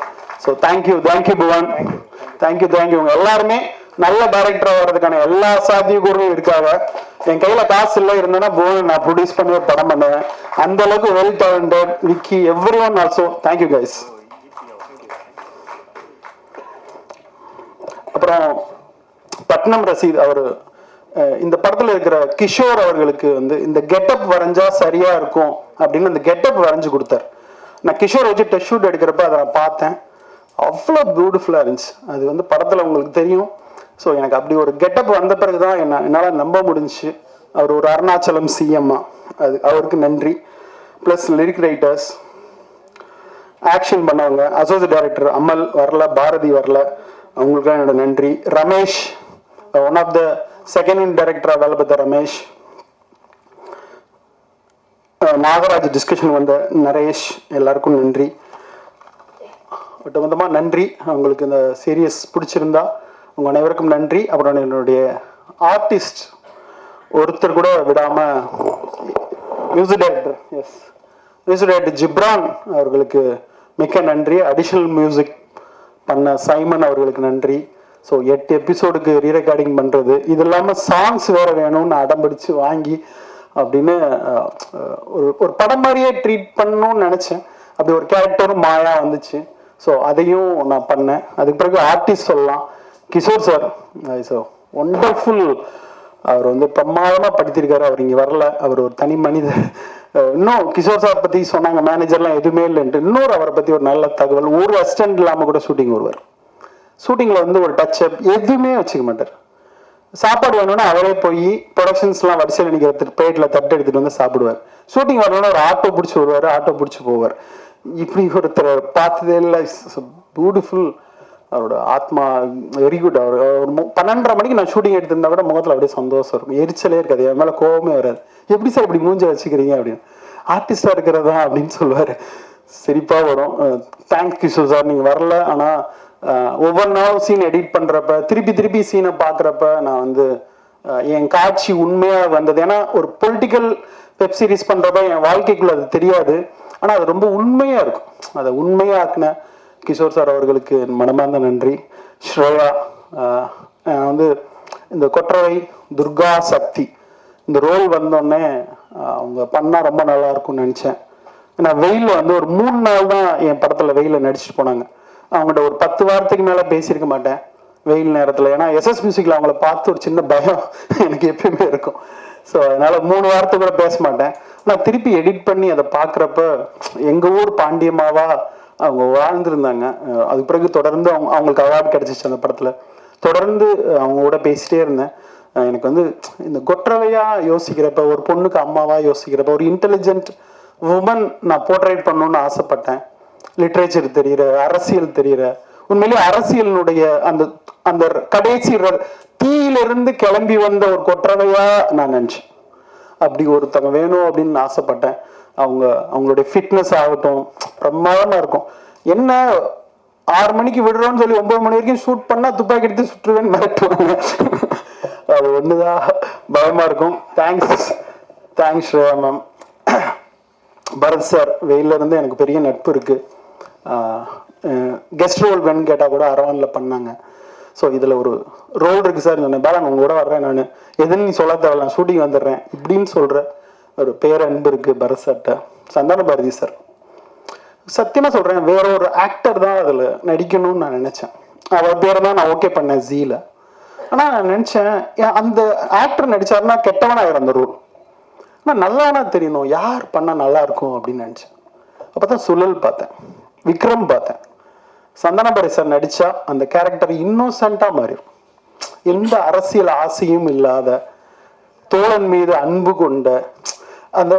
So thank you Bhuvan, thank you. உங்க எல்லாருமே நல்ல டைரக்டரா வர்றதுக்கான எல்லா சாத்தியக்கூறும் இருக்காங்க. என் கையில காசு இல்லை இருந்தேன்னா புவன் நான் ப்ரொடியூஸ் பண்ணி ஒரு படம் பண்ணுவேன். அந்த அளவுக்கு well talented Vicky, every one also thank you guys. அப்புறம் பட்னம் ரசீத் அவர் இந்த படத்துல இருக்கிற கிஷோர் அவர்களுக்கு வந்து இந்த கெட்டப் வரைஞ்சா சரியா இருக்கும் அப்படின்னு அந்த கெட்டப் வரைஞ்சு கொடுத்தார். நான் கிஷோர் வச்சு டெஸ்ட் ஷூட் எடுக்கிறப்ப அதை நான் பார்த்தேன். அவ்வளோ பியூட்டிஃபுல்லா இருந்துச்சு. அது வந்து படத்துல உங்களுக்கு தெரியும். ஸோ எனக்கு அப்படி ஒரு கெட்டப் வந்த பிறகுதான் என்னால் நம்ப முடிஞ்சிச்சு அவர் ஒரு அருணாச்சலம் சிஎம்மா. அது அவருக்கு நன்றி. ப்ளஸ் லிரிக் ரைட்டர்ஸ், ஆக்ஷன் பண்ணவங்க, அசோசியேட் டைரக்டர் அமல் வரல, பாரதி வரல, அவங்களுக்குலாம் என்னோட நன்றி. Ramesh, one of the second டைரக்டராக வேலை பார்த்த ரமேஷ். நாகராஜ் டிஸ்கஷன் வந்த நரேஷ், எல்லாருக்கும் நன்றி. ஒட்டுமொத்தமாக நன்றி. உங்களுக்கு இந்த சீரியஸ் பிடிச்சிருந்தா உங்கள் அனைவருக்கும் நன்றி. அப்புறம் என்னுடைய ஆர்டிஸ்ட் ஒருத்தர் கூட விடாமல் மியூசிக் டைரக்டர் ஜிப்ரான் அவர்களுக்கு மிக்க நன்றி. அடிஷ்னல் மியூசிக் பண்ண சைமன் அவர்களுக்கு நன்றி. ஸோ 8 எபிசோடுக்கு ரீரெக்கார்டிங் பண்ணுறது, இது இல்லாமல் சாங்ஸ் வேறு வேணும்னு அடம்பிடிச்சு வாங்கி அப்படின்னு ஒரு படம் மாதிரியே ட்ரீட் பண்ணணும்னு நினச்சேன். அப்படி ஒரு கேரக்டரும் மாயா வந்துச்சு. ஸோ அதையும் நான் பண்ணேன். அதுக்கு பிறகு ஆர்டிஸ்ட் சொல்லலாம், கிஷோர் சார் இஸ் ஒண்டர்ஃபுல். அவர் வந்து பிரமாதமாக படுத்திருக்காரு. அவர் இங்கே வரல, அவர் ஒரு தனி மனிதர். இன்னும் கிஷோர் சார் பற்றி சொன்னாங்க, மேனேஜர்லாம் எதுவுமே இல்லைன்ட்டு. இன்னொரு அவரை பற்றி ஒரு நல்ல தகவல், ஒரு அசிஸ்டன்ட் இல்லாமல் கூட ஷூட்டிங் வருவார். ஷூட்டிங்கில் வந்து ஒரு டச்சப் எதுவுமே வச்சுக்க மாட்டார். சாப்பாடு வேணும்னா அவரே போய் ப்ரொடக்ஷன்ஸ்லாம் வரிசையில் நிற்கிற பிளேட்டில் தட்டு எடுத்துகிட்டு வந்து சாப்பிடுவார். ஷூட்டிங் வரணும்னா ஒரு ஆட்டோ பிடிச்சி வருவார், ஆட்டோ பிடிச்சி போவார். இப்படி ஒருத்தர் பார்த்ததே இல்லை. பியூட்டிஃபுல். அவரோட ஆத்மா வெரி குட். அவர் ஒரு 12:30 மணிக்கு நான் ஷூட்டிங் எடுத்திருந்தா கூட முகத்தில் அப்படியே சந்தோஷம் இருக்கும், எரிச்சலே இருக்காது, என் மேலே கோவமே வராது. எப்படி சார் இப்படி மூஞ்ச வச்சுக்கிறீங்க அப்படின்னு. ஆர்டிஸ்டாக இருக்கிறதா அப்படின்னு சொல்லுவார். சிரிப்பாக வரும். தேங்க்ஸ் கிஷோர் சார், நீங்கள் வரல. ஆனால் ஒவ்வொரு நாளும் சீன் எடிட் பண்ணுறப்ப திருப்பி சீனை பார்க்குறப்ப நான் வந்து என் காட்சி உண்மையாக வந்தது. ஏன்னா ஒரு பொலிட்டிக்கல் வெப் சீரிஸ் பண்ணுறப்ப என் வாழ்க்கைக்குள்ள அது தெரியாது, ஆனால் அது ரொம்ப உண்மையாக இருக்கும். அதை உண்மையாக்குன கிஷோர் சார் அவர்களுக்கு மனமார்ந்த நன்றி. ஸ்ரேயா வந்து இந்த கொற்றவை துர்கா சக்தி இந்த ரோல் வந்தோடனே அவங்க பண்ணால் ரொம்ப நல்லா இருக்கும்னு நினச்சேன். ஏன்னா வெயிலில் வந்து ஒரு 3 நாள் தான் என் படத்தில் வெயிலில் நடிச்சுட்டு போனாங்க. அவங்கள்ட்ட ஒரு 10 வாரத்துக்கு மேலே பேசியிருக்க மாட்டேன் வெயில் நேரத்தில். ஏன்னா எஸ்எஸ் மியூசிக்கில் அவங்கள பார்த்து ஒரு சின்ன பயம் எனக்கு எப்பயுமே இருக்கும். ஸோ அதனால் 3 வாரத்துக்கு கூட பேச மாட்டேன். நான் திருப்பி எடிட் பண்ணி அதை பார்க்குறப்ப எங்கள் ஊர் பாண்டியம்மாவா அவங்க வாழ்ந்துருந்தாங்க. அதுக்கு பிறகு தொடர்ந்து அவங்களுக்கு அவார்டு கிடச்சிச்சு அந்த படத்தில். தொடர்ந்து அவங்க கூட பேசிகிட்டே இருந்தேன். எனக்கு வந்து இந்த கொற்றவையாக யோசிக்கிறப்ப, ஒரு பொண்ணுக்கு அம்மாவாக யோசிக்கிறப்ப, ஒரு இன்டெலிஜென்ட் உமன் நான் போர்ட்ரேட் பண்ணணுன்னு ஆசைப்பட்டேன். லிட்ரேச்சர் தெரிகிற, அரசியல் தெரிகிற, உண்மையிலேயே அரசியலினுடைய அந்த அந்த கடைசி தீயிலிருந்து கிளம்பி வந்த ஒரு கொற்றவையா நான் நினச்சேன். அப்படி ஒருத்தவங்க வேணும் அப்படின்னு ஆசைப்பட்டேன். அவங்களுடைய ஃபிட்னஸ் ஆகட்டும் பிரமாதமாக இருக்கும். என்ன 6 மணிக்கு விடுறோன்னு சொல்லி 9 மணி வரைக்கும் ஷூட் பண்ணால் துப்பாக்கி எடுத்து சுற்றுவேன்னு மிரட்டுவாங்க. அது ஒன்றுதான் பயமாக இருக்கும். Thanks Shreya ma'am. Bharath sir வெயிலிருந்து எனக்கு பெரிய நட்பு இருக்குது. கெஸ்ட் ரோல் வேணும்னு கேட்டால் கூட அரவானில் பண்ணாங்க. ஸோ இதில் ஒரு ரோல் இருக்குது சார். சொன்னேன், பாலா உங்க கூட வர்றேன், நான் எதுன்னு நீ சொல்ல தேவையில்ல, ஷூட்டிங் வந்துடுறேன் இப்படின்னு சொல்கிற ஒரு பேரன்பு இருக்குது பரத் சார்கிட்ட. சந்தான பாரதி சார் சத்தியமாக சொல்கிறேன், வேற ஒரு ஆக்டர் தான் அதில் நடிக்கணும்னு நான் நினச்சேன். அவர் பேரை தான் நான் ஓகே பண்ணேன் ஜீல. ஆனால் நான் நினச்சேன் அந்த ஆக்டர் நடித்தாருன்னா கெட்டவனாயிரும் அந்த ரோல். ஆனால் நல்லவனா தெரியணும், யார் பண்ணால் நல்லா இருக்கும் அப்படின்னு நினச்சேன். அப்போ தான் சுழல் பார்த்தேன், விக்ரம் பார்த்தேன். சந்தானபாரி சார் நடித்தா அந்த கேரக்டர் இன்னோசென்ட்டாக மாறிடும். எந்த அரசியல் ஆசையும் இல்லாத, தோழன் மீது அன்பு கொண்ட, அந்த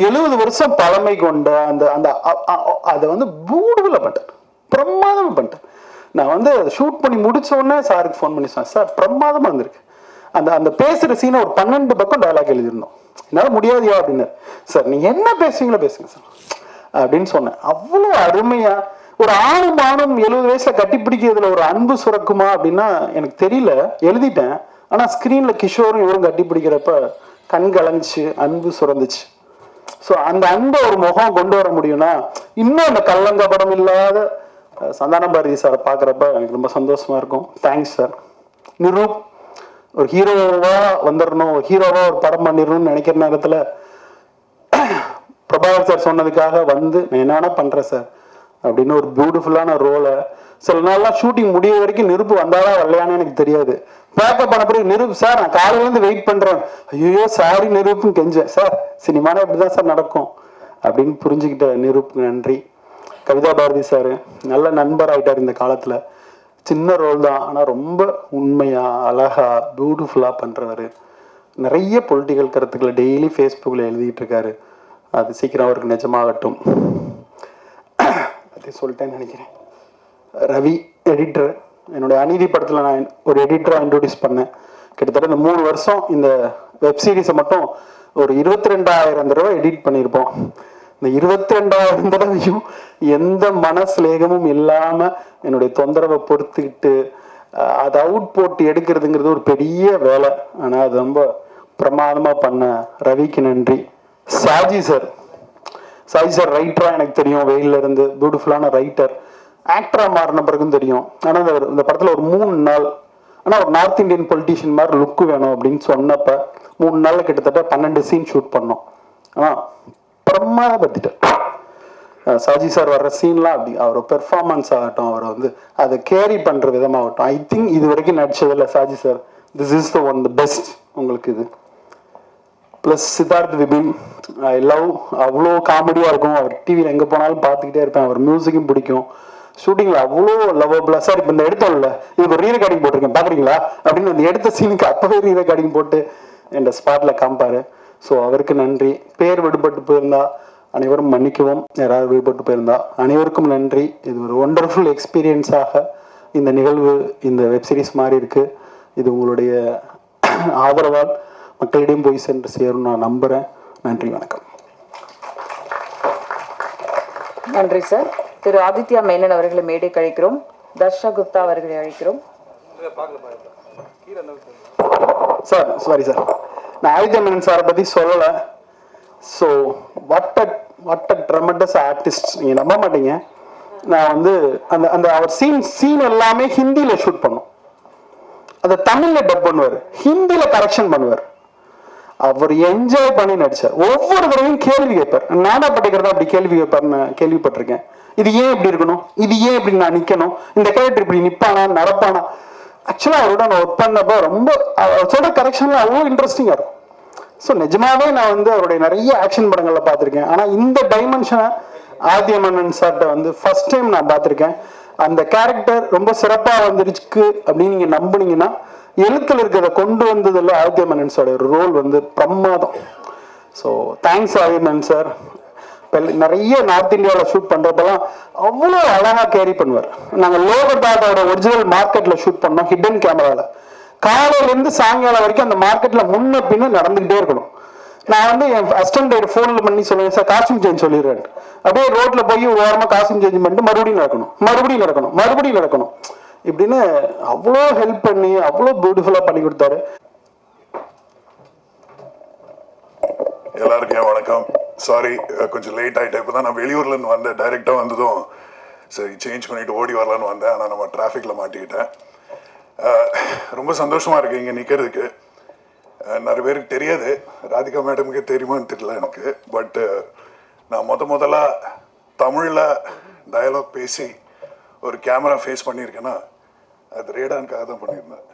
70 வருஷம் பழமை கொண்ட அந்த அந்த அதை வந்து பியூட்டிஃபுல்லாக பண்ணிட்டேன், பிரமாதமாக பண்ணிட்டேன். நான் வந்து ஷூட் பண்ணி முடிச்ச உடனே சாருக்கு ஃபோன் பண்ணி சொன்னேன், சார் பிரமாதமாக இருந்திருக்கு. அந்த அந்த பேசுகிற சீனை ஒரு 12 பக்கம் டயலாக் எழுதியிருந்தோம். என்னால் முடியாதியா அப்படின்னு. சார் நீங்கள் என்ன பேசுவீங்களோ பேசுங்க சார் அப்படின்னு சொன்னேன். அவ்வளோ அருமையா ஒரு ஆணும் ஆணும் 70 வயசுல கட்டி பிடிக்கிறதுல ஒரு அன்பு சுரக்குமா அப்படின்னா எனக்கு தெரியல, எழுதிட்டேன். ஆனால் ஸ்க்ரீனில் கிஷோரும் இவரும் கட்டி பிடிக்கிறப்ப கண் கலந்துச்சு, அன்பு சுரந்துச்சு. ஸோ அந்த அன்பை ஒரு முகம் கொண்டு வர முடியும்னா இன்னும் அந்த கள்ளங்கபடம் இல்லாத சந்தான பாரதி சாரை பார்க்குறப்ப எனக்கு ரொம்ப சந்தோஷமா இருக்கும். Thanks sir. நிரூப் ஒரு ஹீரோவா வந்துடணும், ஹீரோவா ஒரு படம் பண்ணிடணும்னு நினைக்கிற நேரத்தில் பிரபாகர் சார் சொன்னதுக்காக வந்து நான் என்ன பண்ணுறேன் சார் அப்படின்னு ஒரு பியூட்டிஃபுல்லான ரோலை. சில நாள்லாம் ஷூட்டிங் முடிய வரைக்கும் நிருப்பு வந்தாதான் வரலையான்னு எனக்கு தெரியாது. பேக்கப் பண்ண பிறகு நிருப் சார் நான் காலையிலேருந்து வெயிட் பண்ணுறேன், ஐயோ சாரி நிருப்புன்னு கெஞ்சேன். சார் சினிமானா இப்படி தான் சார் நடக்கும் அப்படின்னு புரிஞ்சுக்கிட்ட நிருப்புக்கு நன்றி. கவிதா பாரதி சார் நல்ல நண்பர் ஆகிட்டார் இந்த காலத்தில். சின்ன ரோல் தான், ஆனால் ரொம்ப உண்மையாக அழகாக பியூட்டிஃபுல்லாக பண்ணுறவர். நிறைய பொலிட்டிக்கல் கருத்துக்களை டெய்லி ஃபேஸ்புக்கில் எழுதிட்டு இருக்காரு. அது சீக்கிரம் அவருக்கு நிஜமாகட்டும். அதே சொல்லிட்டேன்னு நினைக்கிறேன். ரவி எடிட்டர், என்னுடைய அநீதி படத்தில் நான் ஒரு எடிட்டராக இன்ட்ரோடியூஸ் பண்ணேன். கிட்டத்தட்ட இந்த 3 வருஷம் இந்த வெப் சீரிஸை மட்டும் ஒரு 22,000 தடவை எடிட் பண்ணியிருப்போம். இந்த 22,000 தடவையும் எந்த மனஸ்லேகமும் இல்லாமல் என்னுடைய தொந்தரவை பொறுத்துக்கிட்டு அதை அவுட் போட்டு எடுக்கிறதுங்கிறது ஒரு பெரிய வேலை. ஆனால் அது ரொம்ப பிரமாதமாக பண்ண ரவிக்கு நன்றி. சாஜி சார் ரைட்டராக எனக்கு தெரியும், வெயிலில் இருந்து பியூட்டிஃபுல்லான ரைட்டர். ஆக்டராக மாறின பிறகும் தெரியும். ஆனால் இந்த படத்தில் ஒரு 3 நாள் ஆனால் ஒரு நார்த் இந்தியன் பொலிட்டீஷியன் மாதிரி லுக்கு வேணும் அப்படின்னு சொன்னப்போ 3 நாளில் கிட்டத்தட்ட 12 சீன் ஷூட் பண்ணோம். ஆனால் பிரமாதப்படுத்திட்டேன். சாஜி சார் வர்ற சீன்லாம் அப்படி அவர் பெர்ஃபார்மன்ஸ் ஆகட்டும், அவர் வந்து அதை கேரி பண்ணுற விதமாகட்டும், ஐ திங்க் இது வரைக்கும் நடிச்சதில்லை Saji sir. This is the best உங்களுக்கு இது. Plus Siddharth Vipin, I love, அவ்வளோ காமெடியாக இருக்கும். அவர் டிவியில் எங்கே போனாலும் பார்த்துக்கிட்டே இருப்பேன். அவர் மியூசிக்கும் பிடிக்கும். ஷூட்டிங்கில் அவ்வளோ லவ்வபிளாக. சார் இப்போ இந்த எடுத்தோம்ல, இதுக்கு ஒரு ரீ ரெக்கார்டிங் போட்டிருக்கேன் பார்க்குறீங்களா அப்படின்னு அந்த எடுத்த சீனுக்கு அப்போவே ரீ ரெக்கார்டிங் போட்டு என் ஸ்பாட்டில் காமிப்பார். ஸோ அவருக்கு நன்றி. பேர் விடுபட்டு போயிருந்தா அனைவரும் மன்னிக்கவும், யாராவது விடுபட்டு போயிருந்தா அனைவருக்கும் நன்றி. இது ஒரு ஒண்டர்ஃபுல் எக்ஸ்பீரியன்ஸாக இந்த நிகழ்வு, இந்த வெப்சீரிஸ் மாதிரி இருக்குது. இது உங்களுடைய ஆதரவால் மக்களிடையும் போய் சென்று சேரும் நான் நம்புகிறேன். நன்றி, வணக்கம். நன்றி சார். திரு ஆதித்யா மேனன் அவர்களை மேடைக்கு அழைக்கிறோம். தர்ஷா குப்தா அவர்களை அழைக்கிறோம். சார் சாரி சார், நான் ஆதித்யா மேனன் சாரை பற்றி சொல்லலை. So what a tremendous artist. நீங்கள் நம்ப மாட்டீங்க, நான் வந்து அந்த அந்த அவர் சீன் எல்லாமே ஹிந்தியில் ஷூட் பண்ணோம். அதை தமிழில் டப் பண்ணுவார், ஹிந்தியில் கரெக்ஷன் பண்ணுவார். அவர் என்ஜாய் பண்ணி நடிச்சார். ஒவ்வொரு தடவையும் கேள்வி கேட்பார். நானா பட்டிக்கிறதா அப்படி கேள்வி கேட்பார்னு கேள்விப்பட்டிருக்கேன். இது ஏன் இப்படி இருக்கணும், இது ஏன் இப்படி நான் நிற்கணும், இந்த கேரக்டர் இப்படி நிற்பானா நடப்பானா. ஆக்சுவலாக அவரோட நான் ஒர்க் பண்ணப்போ ரொம்ப சொல்கிற கரெக்ஷன்லாம் அவ்வளோ இன்ட்ரெஸ்டிங்காக இருக்கும். ஸோ நிஜமாவே நான் வந்து அவருடைய நிறைய ஆக்ஷன் படங்களில் பார்த்துருக்கேன். ஆனால் இந்த டைமென்ஷனை ஆதித்ய மேனன் சார்கிட்ட வந்து ஃபர்ஸ்ட் டைம் நான் பார்த்துருக்கேன். அந்த கேரக்டர் ரொம்ப சிறப்பாக வந்துருச்சு அப்படின்னு நீங்கள் நம்புனீங்கன்னா, எழுத்தில் இருக்கிறத கொண்டு வந்ததில் ஆதித்ய மேனன் சாரோட ஒரு ரோல் வந்து பிரமாதம். So thanks Aditya Menon sir. நிறைய நார்த் இந்தியாவில் ஷூட் பண்ணுறப்பெல்லாம் அவ்வளோ அழகாக கேரி பண்ணுவார். நாங்கள் லோகதாதோட ஒரிஜினல் மார்க்கெட்டில் ஷூட் பண்ணோம், ஹிடன் கேமராவில். காலையிலேருந்து சாயங்காலம் வரைக்கும் அந்த மார்க்கெட்டில் முன்ன பின்ன நடந்துக்கிட்டே இருக்கணும். நான் வந்து என் அசிஸ்டன்ட் ஃபோனில் பண்ணி சொல்லுவேன், சார் காஸ்டியூம் சேஞ்ச் சொல்லிடுறேன். அப்படியே ரோட்டில் போய் ஒரு வாரமாக காஸ்டியூம் சேஞ்ச் பண்ணிட்டு மறுபடியும் நடக்கணும் இப்படின்னு அவ்வளோ ஹெல்ப் பண்ணி அவ்வளோ பியூட்டிஃபுல்லாக பண்ணி கொடுத்தாரு. எல்லாருக்கும் வணக்கம். சாரி, கொஞ்சம் லேட் ஆகிட்டேன். இப்போ தான் நான் வெளியூர்லேருந்து வந்தேன். டைரெக்டாக வந்ததும் சரி சேஞ்ச் பண்ணிவிட்டு ஓடி வரலான்னு வந்தேன். ஆனால் நம்ம டிராஃபிக்கில் மாட்டிக்கிட்டேன். ரொம்ப சந்தோஷமாக இருக்குது இங்கே நிற்கிறதுக்கு. நிறைய பேருக்கு தெரியாது, ராதிகா மேடமுக்கே தெரியுமான்னு தெரியல எனக்கு. பட்டு நான் முதலாக தமிழில் டயலாக் பேசி ஒரு கேமரா ஃபேஸ் பண்ணியிருக்கேன்னா அது ரேடானுக்காக தான் பண்ணியிருந்தேன்.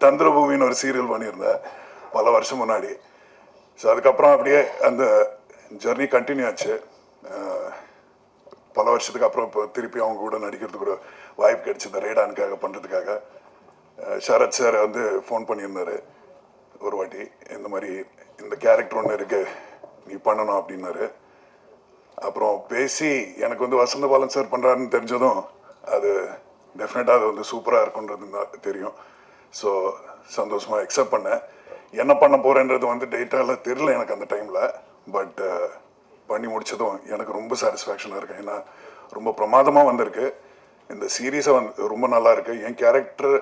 தந்திரபூமின்னு ஒரு சீரியல் பண்ணியிருந்தேன் பல வருஷம் முன்னாடி. ஸோ அதுக்கப்புறம் அப்படியே அந்த ஜர்னி கண்டினியூ ஆச்சு. பல வருஷத்துக்கு அப்புறம் இப்போ திருப்பி அவங்க கூட நடிக்கிறதுக்கு ஒரு வாய்ப்பு கிடைச்சது ரேடானுக்காக பண்ணுறதுக்காக. சரத் சார் வந்து ஃபோன் பண்ணியிருந்தார் ஒரு வாட்டி, இந்த மாதிரி இந்த கேரக்டர் ஒன்று இருக்குது நீ பண்ணணும் அப்படின்னாரு. அப்புறம் பேசி எனக்கு வந்து வசந்த பாலன் சார் பண்ணுறாருன்னு தெரிஞ்சதும் அது டெஃபினட்டாக அது வந்து சூப்பராக இருக்குன்றது தெரியும். ஸோ சந்தோஷமாக அக்செப்ட் பண்ணேன். என்ன பண்ண போகிறேன்றது வந்து டேட்டாவில் தெரியல எனக்கு அந்த டைமில். பட் பண்ணி முடித்ததும் எனக்கு ரொம்ப சாட்டிஸ்ஃபேக்ஷனாக இருக்குது. ஏன்னா ரொம்ப பிரமாதமாக வந்திருக்கு. இந்த சீரீஸை வந்து ரொம்ப நல்லா இருக்குது. என் கேரக்டர்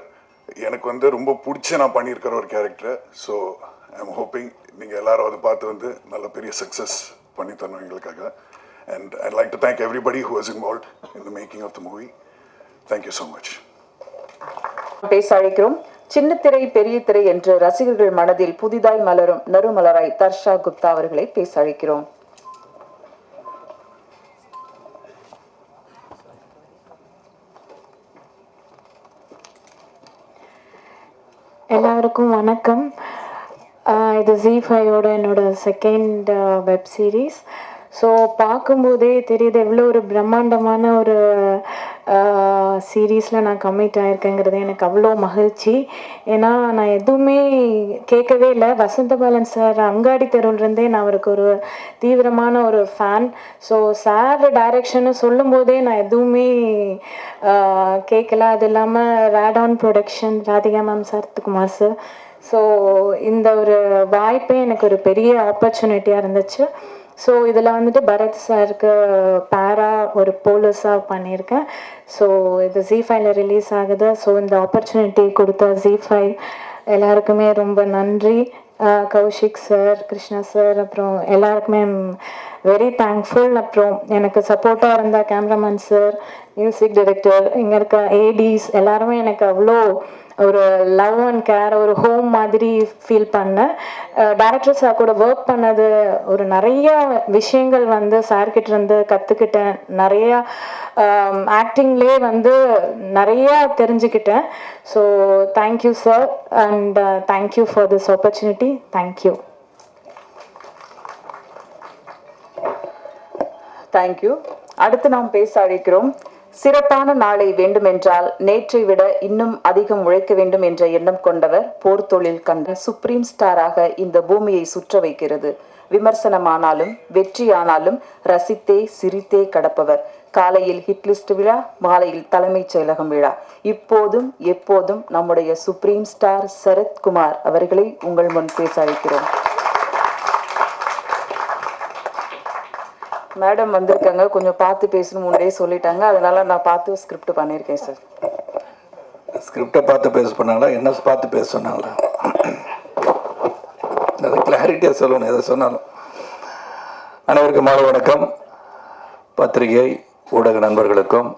எனக்கு வந்து ரொம்ப பிடிச்சி நான் பண்ணியிருக்கிற ஒரு character. So I am hoping நீங்கள் எல்லாரும் அதை பார்த்து வந்து நல்ல பெரிய சக்ஸஸ் பண்ணி தரணும் எங்களுக்காக. And I like to thank everybody who was involved in the making of the movie. Thank you so much. பேச அழைக்கிறோம். சின்ன திரை பெரிய திரை என்று ரசிகர்கள் மனதில் புதிதாய் மலரும் நறுமலராய் தர்ஷா குப்தா அவர்களை பேச அழைக்கிறோம். எல்லாருக்கும் வணக்கம். இது ZEE5 என்னோட செகண்ட் வெப் சீரிஸ். ஸோ பார்க்கும்போதே தெரியுது எவ்வளோ ஒரு பிரம்மாண்டமான ஒரு சீரீஸில் நான் கமிட் ஆகிருக்கேங்கிறது எனக்கு அவ்வளோ மகிழ்ச்சி. ஏன்னா நான் எதுவுமே கேட்கவே இல்லை. வசந்த பாலன் சார் அங்காடி தெருவிலேருந்தே நான் அவருக்கு ஒரு தீவிரமான ஒரு ஃபேன். ஸோ சார் டைரக்ஷன்னு சொல்லும்போதே நான் எதுவுமே கேட்கல. அது இல்லாமல் Radon production, Radhika ma'am, Sarathkumar sir. So இந்த ஒரு வாய்ப்பே எனக்கு ஒரு பெரிய ஆப்பர்ச்சுனிட்டியாக இருந்துச்சு. ஸோ இதில் வந்துட்டு பரத் சாருக்கு பேரா ஒரு போலீஸாக பண்ணியிருக்கேன். ஸோ இது ZEE5 ரிலீஸ் ஆகுது. ஸோ இந்த ஆப்பர்ச்சுனிட்டி கொடுத்த ZEE5 எல்லாருக்குமே ரொம்ப நன்றி. கௌஷிக் சார், கிருஷ்ணா சார், அப்புறம் எல்லாருக்குமே வெரி தேங்க்ஃபுல். அப்புறம் எனக்கு சப்போர்ட்டாக இருந்த கேமராமேன் சார், மியூசிக் டைரக்டர், இங்கே இருக்க ஏடிஸ் எல்லாருமே எனக்கு அவ்வளோ ஒரு லவ் அண்ட் கேர், ஒரு ஹோம் மாதிரி ஃபீல் பண்ணேன். டைரக்டர் சார் கூட ஒர்க் பண்ணது ஒரு நிறைய விஷயங்கள் வந்து சார்கிட்ட இருந்து கற்றுக்கிட்டேன். நிறையா ஆக்டிங்லேயே வந்து நிறையா தெரிஞ்சுக்கிட்டேன். So thank you sir and thank you for this opportunity. Thank you. Thank you. அடுத்து நாம் பேச அழைக்கிறோம். சிறப்பான நாளை வேண்டுமென்றால் நேற்றை விட இன்னும் அதிகம் உழைக்க வேண்டும் என்ற எண்ணம் கொண்டவர். போர் தொழில் கண்ட சுப்ரீம் ஸ்டாராக இந்த பூமியை சுற்ற வைக்கிறது. விமர்சனமானாலும் வெற்றியானாலும் ரசித்தே சிரித்தே கடப்பவர். காலையில் ஹிட்லிஸ்ட் விழா, மாலையில் தலைமைச் செயலகம் விழா. இப்போதும் எப்போதும் நம்முடைய சுப்ரீம் ஸ்டார் சரத்குமார் அவர்களை உங்கள் முன் பேச அழைக்கிறோம். மேடம் வந்திருக்காங்க, கொஞ்சம் பார்த்து பேசணும் முன்னே சொல்லிட்டாங்க, அதனால நான் பார்த்து ஸ்கிரிப்ட் பண்ணியிருக்கேன் சார். ஸ்கிரிப்டை பார்த்து பேச பண்ணாங்களா, என்ன பார்த்து பேச சொன்னாங்களா? அதை கிளாரிட்டியாக சொல்லணும், எதை சொன்னாலும். அனைவருக்கும் மாலை வணக்கம். பத்திரிகை ஊடக நண்பர்களுக்கும்,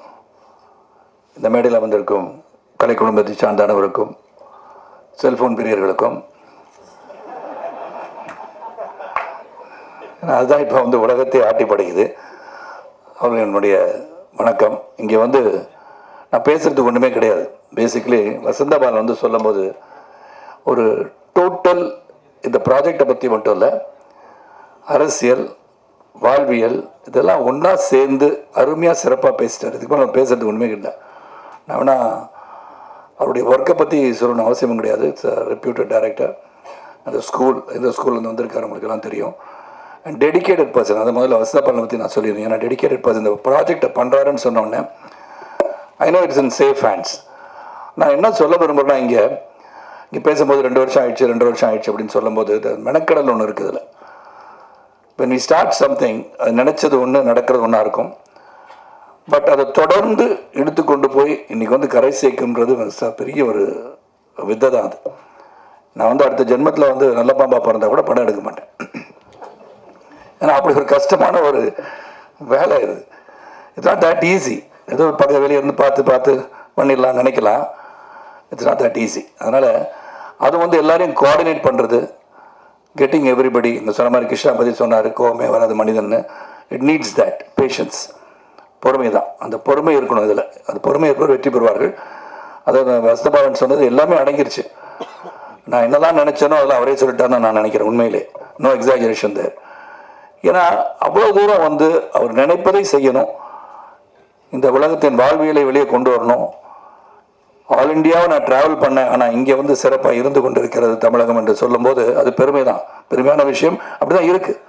இந்த மேடையில் வந்திருக்கும் கலை குடும்பத்தை சார்ந்த அனைவருக்கும், செல்ஃபோன் பிரியர்களுக்கும், அதுதான் இப்போ வந்து உலகத்தை ஆட்டி படைக்குது, அவர்கள் என்னுடைய வணக்கம். இங்கே வந்து நான் பேசுகிறதுக்கு ஒன்றுமே கிடையாது. பேசிக்கலி வசந்தபாலன் வந்து சொல்லும் போது ஒரு டோட்டல் இந்த ப்ராஜெக்டை பற்றி மட்டும் இல்லை, அரசியல், வாழ்வியல் இதெல்லாம் ஒன்றா சேர்ந்து அருமையாக சிறப்பாக பேசிட்டார். இதுக்கு மேலே பேசுகிறதுக்கு ஒன்றுமே இல்லை. நான் வேணால் அவருடைய ஒர்க்கை பற்றி சொல்லணும் அவசியமும் கிடையாது. It's reputed director. அந்த ஸ்கூல், இந்த ஸ்கூல்லேருந்து வந்திருக்காரு, உங்களுக்கெல்லாம் தெரியும். And dedicated person. அதை முதல்ல வசந்தபாலனை பற்றி நான் சொல்லியிருந்தேன். ஏன்னா டெடிக்கேட்டட் பர்சன் இந்த ப்ராஜெக்டை பண்ணுறாருன்னு சொன்னோடனே I know it's in safe hands. நான் என்ன சொல்ல விரும்புகிறேன்னா, இங்கே பேசும்போது 2 வருஷம் ஆயிடுச்சு அப்படின்னு சொல்லும்போது மெனக்கடல் ஒன்று இருக்குது. இதில் when we start something, அது நினச்சது ஒன்று, நடக்கிறது ஒன்றா இருக்கும். பட் அதை தொடர்ந்து எடுத்துக்கொண்டு போய் இன்றைக்கி வந்து கரை சேர்க்குன்றது பெரிய ஒரு வித்தை தான். அது நான் வந்து அடுத்த ஜென்மத்தில் வந்து நல்ல பாம்பா பிறந்தால் கூட படம் எடுக்க மாட்டேன். ஏன்னா அப்படி ஒரு கஷ்டமான ஒரு வேலை இது. It's not that easy. ஏதோ பக்கத்து வெளியே இருந்து பார்த்து பண்ணிடலாம் நினைக்கலாம். It's not that easy. அதனால் அது வந்து எல்லாரையும் கோஆர்டினேட் பண்ணுறது, கெட்டிங் எவ்ரிபடி. இந்த சொன்ன மாதிரி கிருஷ்ணா பற்றி சொன்னார், கோவமே வராது மனிதன்னு. இட் நீட்ஸ் தட் பேஷன்ஸ், பொறுமை தான். அந்த பொறுமை இருக்கணும் இதில். அந்த பொறுமை இருப்பவர் வெற்றி பெறுவார்கள். அதை வசந்தபாலன் சொன்னது எல்லாமே அடங்கிருச்சு. நான் என்னதான் நினச்சேனோ அதெல்லாம் அவரே சொல்லிட்டாருன்னு நான் நினைக்கிறேன். உண்மையிலே நோ எக்ஸாஜரேஷன் தேர். ஏன்னா அவ்வளோ தூரம் வந்து அவர் நினைப்பதை செய்யணும். இந்த உலகத்தின் வாழ்வியலை வெளியே கொண்டு வரணும். ஆல் இண்டியாவை நான் ட்ராவல் பண்ணேன், ஆனால் இங்கே வந்து சிறப்பாக இருந்து கொண்டு இருக்கிறது தமிழகம் என்று சொல்லும்போது அது பெருமை தான். பெருமையான விஷயம் அப்படி தான் இருக்குது.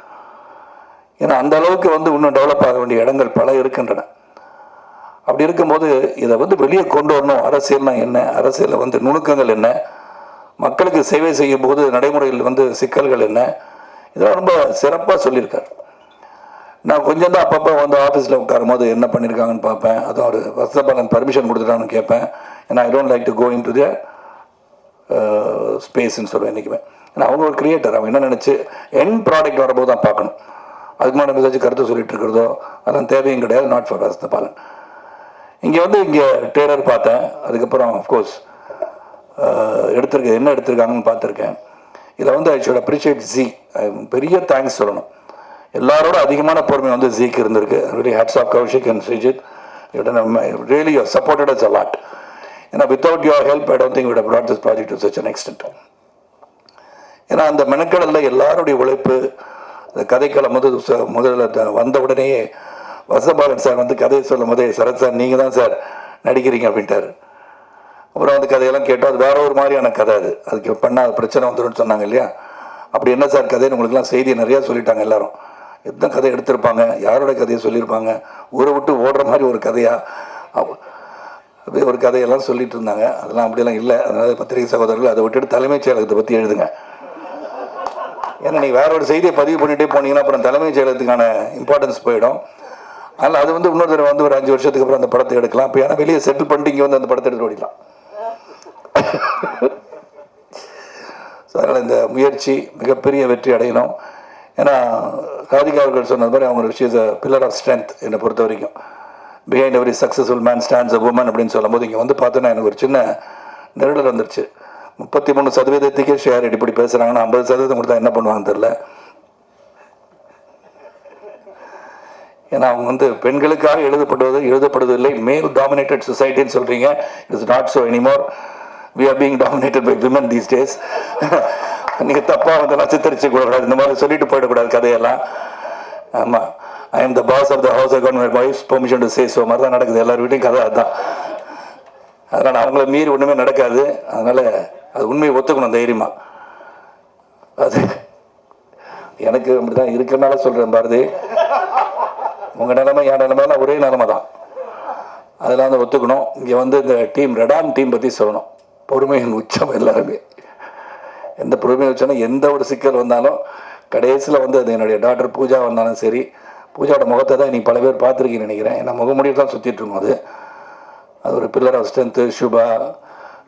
ஏன்னா அந்த அளவுக்கு வந்து இன்னும் டெவலப் ஆக வேண்டிய இடங்கள் பல இருக்கின்றன. அப்படி இருக்கும்போது இதை வந்து வெளியே கொண்டு வரணும். அரசியல்னா என்ன, அரசியலில் வந்து நுணுக்கங்கள் என்ன, மக்களுக்கு சேவை செய்யும் போது நடைமுறையில் வந்து சிக்கல்கள் என்ன, இதெல்லாம் ரொம்ப சிறப்பாக சொல்லியிருக்காரு. நான் கொஞ்சம் தான் அப்பப்போ வந்து ஆஃபீஸில் உட்காரும் போது என்ன பண்ணியிருக்காங்கன்னு பார்ப்பேன். அதுவும் அவர் வசந்தபாலன் பர்மிஷன் கொடுத்துட்டான்னு கேட்பேன். ஏன்னா I don't like to go into the ஸ்பேஸ்ன்னு சொல்லுவேன் என்றைக்குமே. ஏன்னா அவங்க ஒரு கிரியேட்டர். அவங்க என்ன நினச்சி என் ப்ராடக்ட் வரும்போது தான் பார்க்கணும். அதுக்கு முன்னாடி ஏதாச்சும் கருத்து சொல்லிட்டு இருக்கிறதோ அதெல்லாம் தேவையும் கிடையாது. Not for Vasanthabalan. இங்கே ட்ரெய்லர் பார்த்தேன். அதுக்கப்புறம் அஃப்கோர்ஸ் என்ன எடுத்திருக்காங்கன்னு பார்த்துருக்கேன். இதில் வந்து ஐ ஷுட் அப்ரிஷியேட் ஜி. பெரிய தேங்க்ஸ் சொல்லணும். எல்லாரோட அதிகமான பொறுமை வந்து ஜிக்கு இருந்திருக்கு. Really hats off Kaushik and Sreejith. Really you supported us a lot. ஏன்னா without your help I don't think we would have brought this project to such an extent. ஏன்னா அந்த மெனக்கடலில் எல்லாருடைய உழைப்பு. இந்த கதைக்களம் வந்து முதல்ல வந்த உடனேயே வசந்தபாலன் சார் வந்து கதையை சொல்லும் போதே, சரத் சார் நீங்கள் தான் சார் நடிக்கிறீங்க அப்படின்ட்டார். அப்புறம் அந்த கதையெல்லாம் கேட்டோம். அது வேற ஒரு மாதிரியான கதை. அதுக்கு பண்ணால் பிரச்சனை வந்துடும் சொன்னாங்க இல்லையா? அப்படி என்ன சார் கதைன்னு உங்களுக்குலாம் செய்தியை நிறையா சொல்லிட்டாங்க எல்லாரும். எத்தனை கதை எடுத்திருப்பாங்க, யாரோட கதையை சொல்லியிருப்பாங்க, ஊரை விட்டு ஓடுற மாதிரி ஒரு கதையாக அப்படியே ஒரு கதையெல்லாம் சொல்லிட்டு இருந்தாங்க. அதெல்லாம் அப்படியெல்லாம் இல்லை. அதனால் பத்திரிகை சகோதரர்கள் அதை விட்டுட்டு தலைமைச் செயலகத்தை பற்றி எழுதுங்க. ஏன்னா நீங்கள் வேற ஒரு செய்தியை பதிவு பண்ணிகிட்டே போனீங்கன்னா அப்புறம் தலைமைச் செயலகத்துக்கான இம்பார்ட்டன்ஸ் போயிடும். அதனால் அது வந்து இன்னொரு தடவை வந்து ஒரு 5 வருஷத்துக்கு அப்புறம் அந்த படத்தை எடுக்கலாம். இப்போ ஏன்னா வெளியே செட்டில் பண்ணிட்டு இங்கே வந்து அந்த படத்தை எடுத்து ஓடிக்கலாம். ஸோ அதனால் இந்த முயற்சி மிகப்பெரிய வெற்றி அடையணும். ஏன்னா ராதிகா அவர்கள் சொன்னது மாதிரி அவங்க she is a pillar of strength என்னை பொறுத்த வரைக்கும். Behind every successful man stands a woman அப்படின்னு சொல்லும்போது இங்கே வந்து பார்த்தோன்னா எனக்கு ஒரு சின்ன நெருடல் வந்துருச்சு. 33% ஷேர் இப்படி பேசுகிறாங்கன்னா 50% கொடுத்தா என்ன பண்ணுவாங்கன்னு தெரில. ஏன்னா அவங்க வந்து பெண்களுக்காக எழுதப்படுவதில்லை, மேல் டாமினேட்டட் சொசைட்டின்னு சொல்கிறீங்க. It's not so anymore. We are being dominated by women these days. நீங்கள் தப்பாக வந்து சித்தரிச்சு கூடாது, இந்த மாதிரி சொல்லிட்டு போயிடக்கூடாது கதையெல்லாம். ஆமாம், I am the boss of the house, I got my wife's permission to say so மாதிரி தான் நடக்குது எல்லார் வீட்டையும் கதை அதுதான். அதனால் அவங்கள மீறி ஒன்றுமே நடக்காது. அதனால் அது உண்மையை ஒத்துக்கணும் தைரியமாக. அது எனக்கு அப்படி தான் இருக்கிறனால சொல்கிறேன் பாரதி. உங்கள் நிலைமை என் நிலைமைலாம் ஒரே நிலைமை தான். அதெல்லாம் வந்து ஒத்துக்கணும். இங்கே வந்து இந்த ரெடான் டீம் பற்றி சொல்லணும். பொறுமையின் உச்சம் எல்லாருமே. எந்த பொறுமையை வச்சோன்னா எந்த ஒரு சிக்கல் வந்தாலும் கடைசியில் வந்து அது என்னுடைய டாக்டர் பூஜா வந்தாலும் சரி, பூஜாவோட முகத்தை தான் நீங்கள் பல பேர் பார்த்துருக்கீங்கன்னு நினைக்கிறேன். ஏன்னா முகமுடியில் தான் சுற்றிட்டு இருக்கோம். அது ஒரு pillar of strength. Subha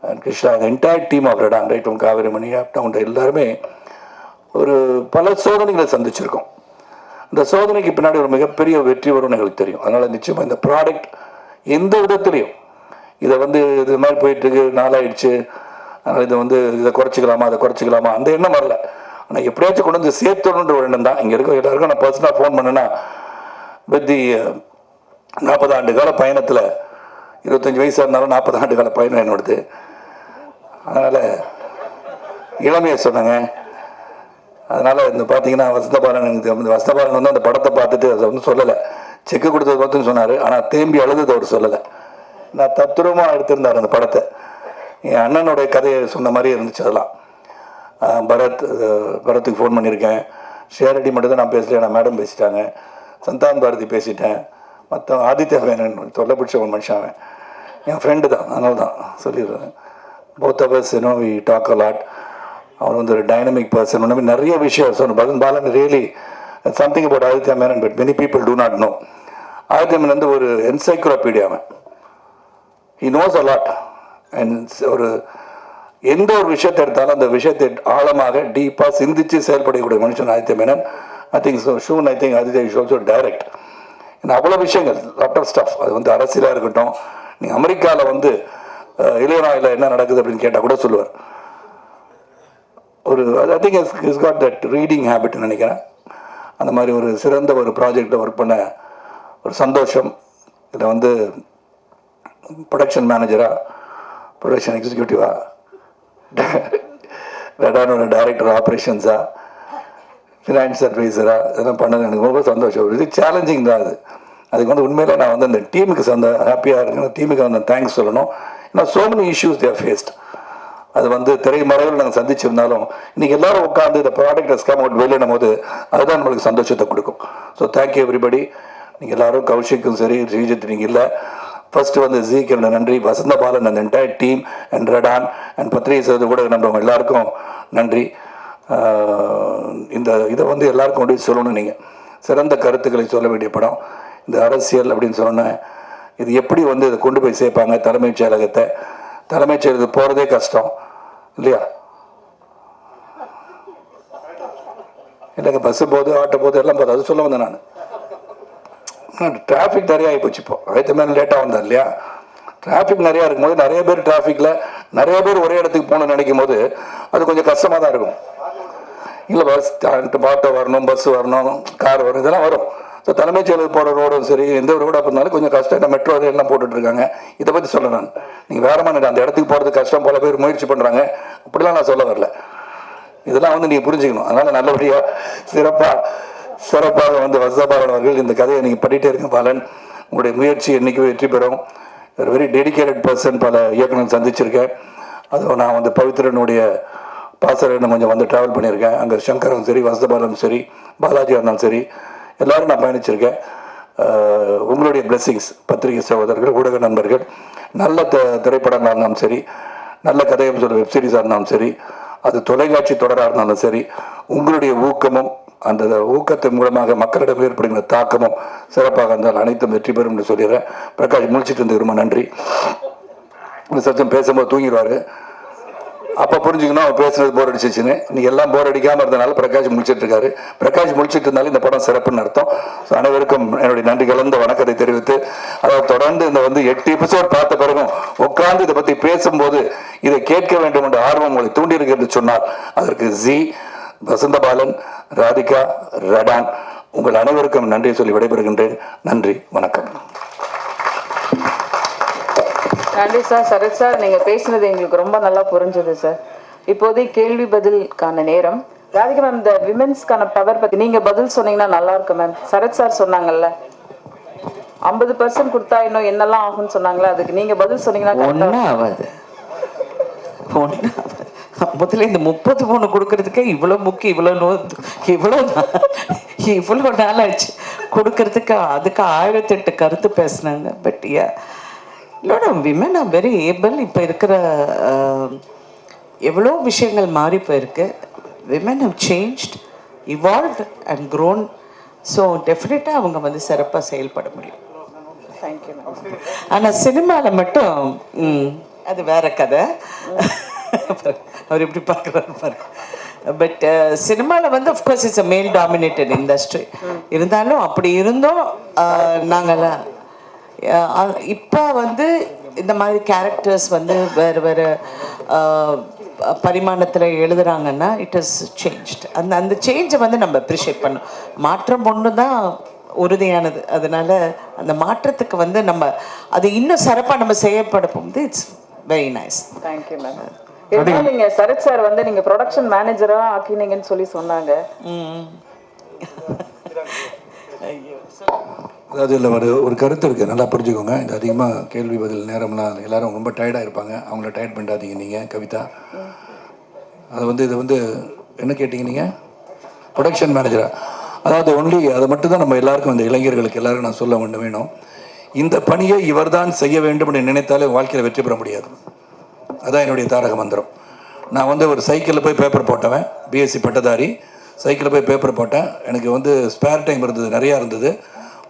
and Krishna, அந்த entire team of Radaan, right from Kaverimani up down எல்லாருமே ஒரு பல சோதனைகளை சந்திச்சிருக்கோம். இந்த சோதனைக்கு பின்னாடி ஒரு மிகப்பெரிய வெற்றி வரும்னு எங்களுக்கு தெரியும். அதனால் நிச்சயமாக இந்த ப்ராடக்ட் எந்த விதத்துலையும் இதை வந்து இது மாதிரி போயிட்டுருக்கு, நாளாயிடுச்சு, அதனால் இதை வந்து இதை குறைச்சிக்கலாமா அதை குறைச்சிக்கலாமா அந்த எண்ணம் வரல. ஆனால் எப்படியாச்சும் கொண்டு வந்து சேர்த்தணுன்ற ஒரு எண்ணம் தான். இங்கே இருக்க எல்லாருக்கும் நான் பர்சனலாக ஃபோன் பண்ணேன்னா, வித் 40 ஆண்டு கால பயணத்தில் 25 வயசாக இருந்தாலும் 40 ஆண்டு கால பயணம் என்னோடது. அதனால் இளமையை சொன்னாங்க. அதனால் இந்த பார்த்தீங்கன்னா வசந்தபாலன், எனக்கு வசந்தபாலன் வந்து அந்த படத்தை பார்த்துட்டு அதை வந்து சொல்லலை, செக்கு கொடுத்தது பார்த்துன்னு சொன்னார். ஆனால் தேம்பி அழுதது அவர் சொல்லலை. நான் தத்துரமாக எடுத்திருந்தார் அந்த படத்தை. என் அண்ணனுடைய கதையை சொன்ன மாதிரி இருந்துச்சு. அதெல்லாம் பரத்துக்கு ஃபோன் பண்ணியிருக்கேன். ஷேரடி மட்டும் தான் நான் பேசல, நான் மேடம் பேசிட்டாங்க. சந்தான் பாரதி பேசிட்டேன். மற்ற ஆதித்யா வேணன் தொல்லை பிடிச்ச ஒரு மனுஷன், அவன் என் ஃப்ரெண்டு தான். அதனால தான் சொல்லிடுறேன். Both of us we talk a lot. அவர் வந்து ஒரு டைனமிக் பர்சன். ஒன்றுமே நிறைய விஷயம் சொன்ன பகன் Balan really something about Aditya Menon but many people do not know. Aditya Menon வந்து ஒரு என்சைக்ளோபீடியா. அவன் he knows a lot. And ஒரு எந்த ஒரு விஷயத்தை எடுத்தாலும் அந்த விஷயத்தை ஆழமாக டீப்பாக சிந்தித்து செயல்படக்கூடிய மனுஷன் Aditya Menon. I think soon, I think Aditya is also direct. ஏன்னா அவ்வளோ விஷயங்கள், லாட் ஆஃப் ஸ்டஃப். அது வந்து அரசியலாக இருக்கட்டும், நீங்கள் அமெரிக்காவில் வந்து இளையராயில் என்ன நடக்குது அப்படின்னு கேட்டால் கூட சொல்லுவார். ஒரு I think is got that reading ஹேபிட்னு நினைக்கிறேன். அந்த மாதிரி ஒரு சிறந்த ஒரு ப்ராஜெக்டில் ஒர்க் பண்ண ஒரு சந்தோஷம். இதில் வந்து ப்ரொடக்ஷன் மேனேஜராக, ப்ரொடக்ஷன் எக்ஸிக்யூட்டிவாக, ரெடானோட டைரக்டர் ஆப்ரேஷன்ஸாக, ஃபினான்ஸ் அட்வைசராக இதெல்லாம் பண்ணது எனக்கு ரொம்ப சந்தோஷம். இது சேலஞ்சிங் தான். அதுக்கு வந்து உண்மையிலே நான் வந்து அந்த டீமுக்கு ஹாப்பியாக இருக்கணும். டீமுக்கு வந்து தேங்க்ஸ் சொல்லணும். ஏன்னா so many issues they faced. அது வந்து திரைமறைவில் நாங்கள் சந்திச்சிருந்தாலும் இன்றைக்கி எல்லாரும் உட்காந்து இந்த ப்ராடக்ட் கம் அவுட் வெளியிடும் போது அதுதான் நம்மளுக்கு சந்தோஷத்தை கொடுக்கும். So thank you everybody. நீங்கள் எல்லோரும், கௌஷிக்கும் சரி, ஸ்ரீஜித் நீங்கள் இல்லை, ஃபர்ஸ்ட் வந்து ஜீக்கு என்னோட நன்றி, வசந்தபாலன், அந்த என்டையர் டீம் அண்ட் ரெடான் அண்ட் பத்திரிகை செய்வது கூட நம்புறவங்க எல்லாருக்கும் நன்றி. இந்த இதை வந்து எல்லாருக்கும் கொண்டு சொல்லணும். நீங்கள் சிறந்த கருத்துக்களை சொல்ல வேண்டிய படம். இந்த அரசியல் அப்படின்னு சொன்னேன், இது எப்படி வந்து இதை கொண்டு போய் சேர்ப்பாங்க தலைமைச் செயலகத்தை. தலைமைச் செயலகத்துக்கு போகிறதே கஷ்டம் இல்லையா? இல்லைங்க, பஸ்ஸு போகுது, ஆட்டோ போகுது, எல்லாம் போகுது. அது சொல்ல வந்தேன் நான். டிராஃபிக் நிறையா ஆகி போச்சு. இப்போ ஆயிரத்தி மேலே லேட்டாக வந்தார் இல்லையா? டிராஃபிக் நிறையா இருக்கும்போது நிறைய பேர் டிராஃபிக்கில் நிறைய பேர் ஒரே இடத்துக்கு போகணும்னு நினைக்கும் போது அது கொஞ்சம் கஷ்டமாக தான் இருக்கும். இல்லை பஸ் ஆட்டோ வரணும், பஸ்ஸு வரணும், கார் வரும், இதெல்லாம் வரும். ஸோ தலைமைச் செயலகத்துக்கு போகிற ரோடும் சரி, எந்த ஒரு ரோடாக இருந்தாலும் கொஞ்சம் கஷ்டம். இந்த மெட்ரோ எல்லாம் போட்டுட்ருக்காங்க. இதை பற்றி சொல்ல நான் நீங்கள் வேற மாதிரி அந்த இடத்துக்கு போகிறது கஷ்டம், பல பேர் முயற்சி பண்ணுறாங்க. அப்படிலாம் நான் சொல்ல வரல. இதெல்லாம் வந்து நீங்கள் புரிஞ்சுக்கணும். அதனால் நல்லபடியாக சிறப்பாக வந்து வசந்தபாலன் அவர்கள் இந்த கதையை நீங்கள் பண்ணிகிட்டே இருக்க பாலன். உங்களுடைய முயற்சி என்றைக்குமே வெற்றி பெறும். ஒரு வெரி டெடிக்கேட்டட் பர்சன். பல இயக்குனர் சந்திச்சிருக்கேன். அதுவும் நான் வந்து பவித்ரனுடைய பாசறைன்னு கொஞ்சம் வந்து ட்ராவல் பண்ணியிருக்கேன். அங்கே சங்கரும் சரி, வசந்தபாலனும் சரி, பாலாஜியாக இருந்தாலும் சரி, எல்லோரும் நான் பயணிச்சிருக்கேன். உங்களுடைய பிளெஸிங்ஸ், பத்திரிகை சகோதரர்கள், ஊடக நண்பர்கள், நல்ல திரைப்படங்களாக இருந்தாலும் சரி, நல்ல கதையம் சொல்ல வெப்சீரிஸாக இருந்தாலும் சரி, அது தொலைக்காட்சி தொடராக இருந்தாலும் சரி, உங்களுடைய ஊக்கமும் அந்த ஊக்கத்தின் மூலமாக மக்களிடம் ஏற்படுகிற தாக்கமும் சிறப்பாக இருந்தால் அனைத்தும் வெற்றி பெறும் என்று சொல்லிடுறேன். பிரகாஷ் முடிச்சுட்டு இருந்து ரொம்ப நன்றி. சச்சம் பேசும்போது தூங்கிடுவார். அப்போ புரிஞ்சுக்கணும் அவர் பேசுறது போர் அடிச்சிச்சுன்னு. இன்னைக்கு எல்லாம் போர் அடிக்காமல் இருந்தனால பிரகாஷ் முடிச்சிட்டு இருக்காரு. பிரகாஷ் முடிச்சிட்டு இருந்தாலும் இந்த படம் சிறப்புன்னு அர்த்தம். ஸோ அனைவருக்கும் என்னுடைய நன்றி கலந்த வணக்கத்தை தெரிவித்து, அதாவது தொடர்ந்து இந்த 8 எபிசோட் பார்த்த பிறகும் உட்கார்ந்து இதை பற்றி பேசும்போது இதை கேட்க வேண்டும் என்ற ஆர்வம் உங்களை தூண்டியிருக்கிறது சொன்னார். அதற்கு ஜி, வசந்தபாலன், ராதிகா, ரடான் உங்கள் அனைவருக்கும் நன்றியை சொல்லி விடைபெறுகின்றேன். நன்றி, வணக்கம். நன்றி சார். சரத் சார், நீங்க பேசுனது எங்களுக்கு ரொம்ப நல்லா புரிஞ்சது சார். இப்போதைக்கு கேள்வி பதிலுக்கான நேரம். ராதிகா மேம், இந்த விமென்ஸ்க்கான பவர் பத்தி நீங்க பதில் சொன்னீங்கன்னா நல்லா இருக்கும் மேம். சரத் சார் சொன்னாங்கல்ல 50% கொடுத்தா இன்னும் என்னெல்லாம் ஆகும்னு சொன்னாங்களே, அதுக்கு நீங்க பதில் சொன்னீங்கன்னா. ஒன்றும் ஆகாது. முதல்ல இந்த 33 கொடுக்கறதுக்கே இவ்வளோ முக்கியம், இவ்வளோ நாள் ஆச்சு கொடுக்கறதுக்கு. அதுக்கு 1008 கருத்து பேசினாங்க. பட் இல்லோட விமன் ஆர் வெரி ஏபிள். இப்போ இருக்கிற எவ்வளோ விஷயங்கள் மாறி போயிருக்கு. Women have changed, evolved and grown. So டெஃபினட்டாக அவங்க சிறப்பாக செயல்பட முடியும். Thank you ma'am. ஆனால் சினிமாவில் மட்டும் அது வேற கதை. அவர் எப்படி பார்க்குறாரு பாருங்க. பட் சினிமாவில் அஃப்கோர்ஸ் இட்ஸ் அ மேல் டாமினேட்டட் இண்டஸ்ட்ரி. இருந்தாலும் அப்படி இருந்தோம் நாங்கள்லாம் இப்போ இந்த மாதிரி கேரக்டர்ஸ் வேறு வேறு பரிமாணத்தில் எழுதுகிறாங்கன்னா இட் இஸ் சேஞ்ச்ட். அந்த சேஞ்சை நம்ம அப்ரிஷியேட் பண்ணோம். மாற்றம் ஒன்று தான் உறுதியானது. அதனால அந்த மாற்றத்துக்கு நம்ம அது இன்னும் சிறப்பாக நம்ம செய்யப்பட போகுது. It's very nice. Thank you ma'am. நீங்க சரத் சார் நீங்க ப்ரொடக்ஷன் மேனேஜரா ஆக்கினீங்கன்னு சொல்லி சொன்னாங்க. அதாவது இல்லை ஒரு கருத்து இருக்குது, நல்லா புரிஞ்சுக்கோங்க. இது அதிகமாக கேள்வி பதில் நேரம்லாம் எல்லாரும் ரொம்ப டயர்டாக இருப்பாங்க. அவங்கள டயர்ட் பண்ணாதீங்க. நீங்கள் கவிதா, அது இது என்ன கேட்டீங்க நீங்கள்? ப்ரொடக்ஷன் மேனேஜரா? அதாவது ஒன்லி அதை மட்டும்தான் நம்ம எல்லாருக்கும் இந்த இளைஞர்களுக்கு எல்லாருக்கும் நான் சொல்ல வேணும். இந்த பணியை இவர் தான் செய்ய வேண்டும் என்று நினைத்தாலே வாழ்க்கையில் வெற்றி பெற முடியாது. அதான் என்னுடைய தாரக மந்திரம். நான் ஒரு சைக்கிளில் போய் பேப்பர் போட்டவன், பிஎஸ்சி பட்டதாரி. சைக்கிளில் போய் பேப்பர் போட்டேன். எனக்கு ஸ்பேர் டைம் இருந்தது, நிறையா இருந்தது.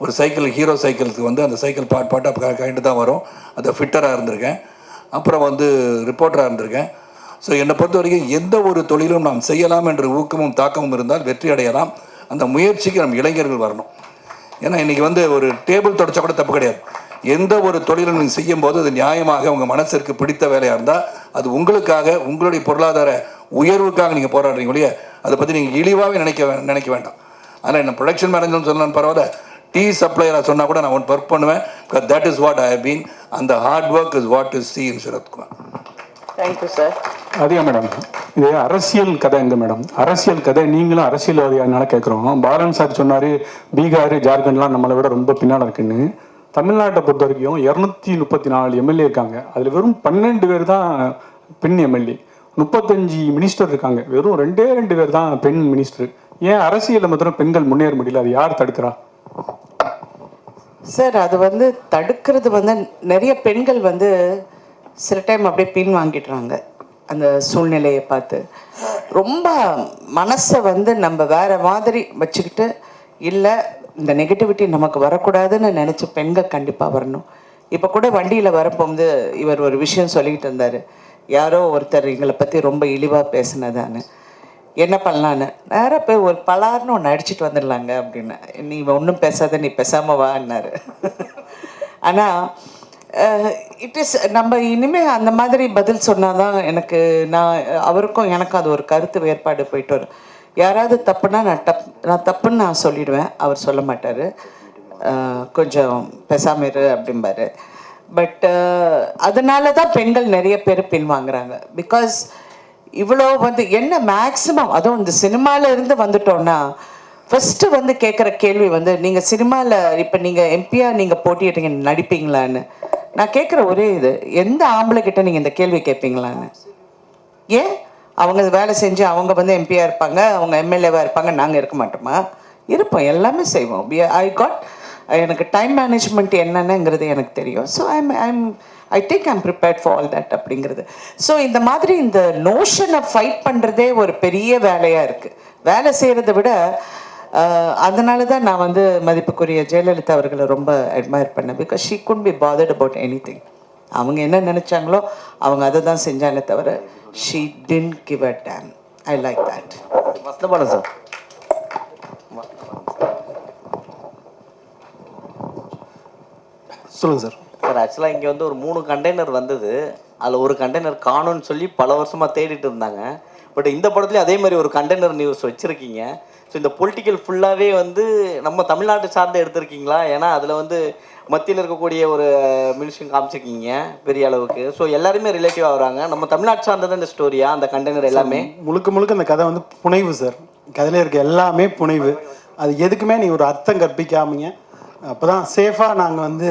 ஒரு சைக்கிள், ஹீரோ சைக்கிளுக்கு அந்த சைக்கிள் பாட்டாக கைண்டு தான் வரும். அதை ஃபிட்டராக இருந்திருக்கேன். அப்புறம் ரிப்போர்ட்டராக இருந்திருக்கேன். ஸோ என்னை பொறுத்த வரைக்கும் எந்த ஒரு தொழிலும் நாம் செய்யலாம் என்ற ஊக்கமும் தாக்கமும் இருந்தால் வெற்றி அடையலாம். அந்த முயற்சிக்கு நம் இளைஞர்கள் வரணும். ஏன்னா இன்றைக்கி ஒரு டேபிள் தொடச்சா கூட தப்பு கிடையாது. எந்த ஒரு தொழிலும் நீங்கள் செய்யும் போது அது நியாயமாக உங்கள் மனசிற்கு பிடித்த வேலையாக இருந்தால் அது உங்களுக்காக, உங்களுடைய பொருளாதார உயர்வுக்காக நீங்கள் போராடுறீங்க ஒழிய அதை பற்றி நீங்கள் இழிவாகவே நினைக்க வேண்டாம். ஆனால் என்ன ப்ரொடக்ஷன் மேனேஜர்னு சொல்லலான்னு பரவாயில்ல, டீ சப்ளையராக சொன்னால் கூட நான் ஒர்க் பண்ணுவேன். That is what I have been. அந்த hard work is what is see in Sarathkumar. Thank you sir. அதே மேடம், இது அரசியல் கதை எங்க மேடம்? அரசியல் கதை. நீங்களும் அரசியல்வாதியானால கேட்குறோம். பாலன் சார் சொன்னார் பீகார், ஜார்க்கண்ட்லாம் நம்மளை விட ரொம்ப பின்னால் இருக்குன்னு. தமிழ்நாட்டை பொறுத்த வரைக்கும் 234 எம்எல்ஏ இருக்காங்க. அதில் வெறும் 12 பேர் தான் பெண் எம்எல்ஏ. 35 மினிஸ்டர் இருக்காங்க. வெறும் 2 பேர் தான் பெண் மினிஸ்டர். ஏன் அரசியலில் மாத்திரம் பெண்கள் முன்னேற முடியல? அது யார் தடுக்கிறா சார்? அது தடுக்கிறது நிறைய பெண்கள் சில டைம் அப்படியே பின் வாங்கிடுறாங்க. அந்த சூழ்நிலையை பார்த்து ரொம்ப மனசை நம்ம வேற மாதிரி வச்சுக்கிட்டு, இல்லை இந்த நெகட்டிவிட்டி நமக்கு வரக்கூடாதுன்னு நினச்ச பெண்கள் கண்டிப்பாக வரணும். இப்போ கூட வண்டியில் வரப்போகும்போது இவர் ஒரு விஷயம் சொல்லிக்கிட்டு இருந்தார். யாரோ ஒருத்தர் எங்களை பற்றி ரொம்ப இழிவாக பேசினதான்னு. என்ன பண்ணலான்னு நேராக போய் ஒரு பலார்னு ஒன்று அடிச்சுட்டு வந்துடலாங்க அப்படின்னு. நீ ஒன்றும் பேசாத, நீ பேசாமல் வான்னாரு. ஆனால் இட் இஸ் நம்ம இனிமேல் அந்த மாதிரி பதில் சொன்னால் தான் நான் அவருக்கும் எனக்கும் அது ஒரு கருத்து வேறுபாடு போயிட்டு வரும். யாராவது தப்புனா நான் தப்புன்னு நான் சொல்லிடுவேன். அவர் சொல்ல மாட்டார். கொஞ்சம் பேசாமல் இரு அப்படிம்பாரு. பட் அதனால தான் பெண்கள் நிறைய பேர் பின்வாங்குறாங்க. பிகாஸ் இவ்வளோ என்ன மேக்ஸிமம், அதுவும் இந்த சினிமாவில் இருந்து வந்துட்டோன்னா ஃபஸ்ட்டு கேட்குற கேள்வி நீங்கள் சினிமாவில் இப்போ நீங்கள் எம்பியாக நீங்கள் போட்டியிட்டீங்க, நடிப்பீங்களான்னு. நான் கேட்குற ஒரே இது, எந்த ஆம்பளை கிட்ட நீங்கள் இந்த கேள்வி கேட்பீங்களான்னு. ஏன்? அவங்க வேலை செஞ்சு அவங்க எம்பியாக இருப்பாங்க, அவங்க எம்எல்ஏவாக இருப்பாங்க, நாங்கள் இருக்க மாட்டோமா? இருப்போம், எல்லாமே செய்வோம். எனக்கு டைம் மேனேஜ்மெண்ட் என்னென்னங்கிறது எனக்கு தெரியும். So I think I'm prepared for all that அப்படிங்கிறது. ஸோ இந்த மாதிரி இந்த நோஷனை ஃபைட் பண்ணுறதே ஒரு பெரிய வேலையாக இருக்குது. வேலை செய்கிறத விட அதனால தான் நான் மதிப்புக்குரிய ஜெயலலிதா அவர்களை ரொம்ப அட்மையர் பண்ணேன். Because she could be bothered about any thing. அவங்க என்ன நினச்சாங்களோ அவங்க அதை தான் செஞ்சாங்க தவிர she didn't give a damn. I like that. Vasanthabalan sir. சொல்லுங்கள் சார். சார் ஆக்சுவலாக இங்கே வந்து ஒரு 3 கண்டெய்னர் வந்தது, அதில் ஒரு கண்டெய்னர் காணும்னு சொல்லி பல வருஷமாக தேடிட்டு இருந்தாங்க. பட் இந்த படத்துலேயும் அதே மாதிரி ஒரு கண்டெய்னர் நியூஸ் வச்சுருக்கீங்க. ஸோ இந்த பொலிட்டிக்கல் ஃபுல்லாகவே வந்து நம்ம தமிழ்நாட்டு சார்ந்து எடுத்திருக்கீங்களா? ஏன்னா அதில் வந்து மத்தியில் இருக்கக்கூடிய ஒரு மினிஸ்ட்ரி காமிச்சிருக்கீங்க பெரிய அளவுக்கு. ஸோ எல்லாருமே ரிலேட்டிவ் ஆகுறாங்க. நம்ம தமிழ்நாட்டு சார்ந்தது இந்த ஸ்டோரியா அந்த கண்டெய்னர் எல்லாமே? முழுக்க அந்த கதை வந்து புனைவு சார். கதையில் இருக்க எல்லாமே புனைவு. அது எதுக்குமே நீ ஒரு அர்த்தம் கற்பிக்காமீங்க. அப்போ தான் சேஃபாக நாங்கள் வந்து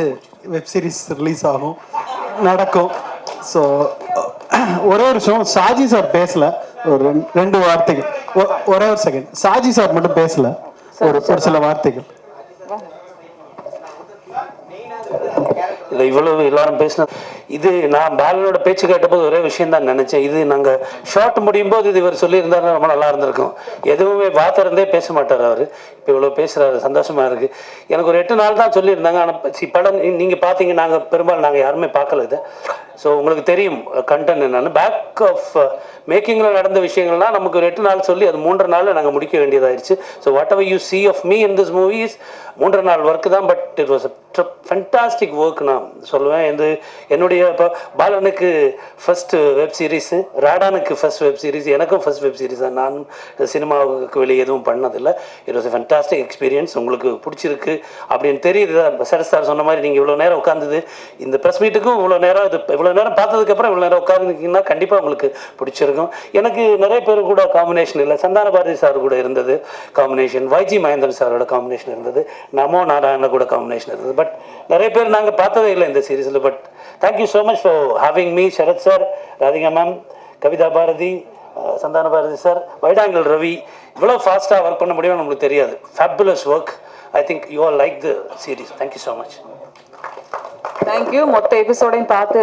வெப் சீரிஸ் ரிலீஸ் ஆகும் நடக்கும். ஸோ ஒரே ஒரு விஷயம், சாஜி சார் பேசலை, ஒரு ரெண்டு வார்த்தைகள், ஒரே ஒரு செகண்ட். சாஜி சார் மட்டும் பேசலை, ஒரு சில வார்த்தைகள். இல்லை இவ்வளவு எல்லாரும் பேசின இது நான் பாலனோட பேச்சு கேட்டபோது ஒரே விஷயம் தான் நினச்சேன். இது நாங்கள் ஷார்ட் முடியும் போது இது இவர் சொல்லியிருந்தாருன்னா ரொம்ப நல்லா இருந்திருக்கும். எதுவுமே வார்த்தை பேச மாட்டார் அவர். இப்போ இவ்வளோ பேசுகிறாரு, சந்தோஷமாக இருக்குது. எனக்கு ஒரு 8 நாள் தான் சொல்லியிருந்தாங்க. ஆனால் படம் நீங்கள் பார்த்தீங்க, நாங்கள் யாருமே பார்க்கல இதை. ஸோ உங்களுக்கு தெரியும் கண்டென்ட் என்னென்னு. பேக் ஆஃப் மேக்கிங்கில் நடந்த விஷயங்கள்லாம் நமக்கு ஒரு 8 நாள் சொல்லி அது 3 நாளில் நாங்கள் முடிக்க வேண்டியதாகிடுச்சு. So whatever you see of me in this movie is 3 நாள் ஒர்க்கு தான். But it was fantastic work நான் சொல்லுவேன். என்னுடைய இப்போ பாலனுக்கு ஃபஸ்ட்டு வெப் சீரிஸு, ராடானுக்கு ஃபஸ்ட் வெப் சீரிஸ், எனக்கும் ஃபஸ்ட் வெப் சீரிஸ் தான். நான் சினிமாவுக்கு வெளியே எதுவும் பண்ணதில்லை. It was fantastic experience. உங்களுக்கு பிடிச்சிருக்கு அப்படின்னு தெரியுது. சரத் சார் சொன்ன மாதிரி நீங்கள் இவ்வளோ நேரம் உட்காந்துது இந்த ப்ரெஸ் மீட்டுக்கும் இவ்வளோ நேரம் இவ்வளோ நேரம் பார்த்ததுக்கப்புறம் இவ்வளோ நேரம் உட்காந்துருக்கீங்கன்னா கண்டிப்பாக உங்களுக்கு பிடிச்சிருக்கும். எனக்கு நிறைய பேர் கூட காம்பினேஷன் இல்லை. சந்தான பாரதி சார் கூட இருந்தது காம்பினேஷன், வைஜி மகேந்திரன் சாரோட காம்பினேஷன் இருந்தது, நமோ நாராயண கூட காம்பினேஷன் இருந்தது. பட் நிறைய பேர் நாங்கள் பார்த்ததே இல்லை இந்த சீரீஸில். But thank you so much for having me. Sarath sir, Radhika ma'am, Kavitha Bharathi, Santhana Bharathi sir, வைடாங்கல் ரவி, இவ்வளோ ஃபாஸ்ட்டாக ஒர்க் பண்ண முடியும்னு நம்மளுக்கு தெரியாது. Fabulous work. I think you all like the series. Thank you so much. Thank you. மொத்த எபிசோடையும் பார்த்து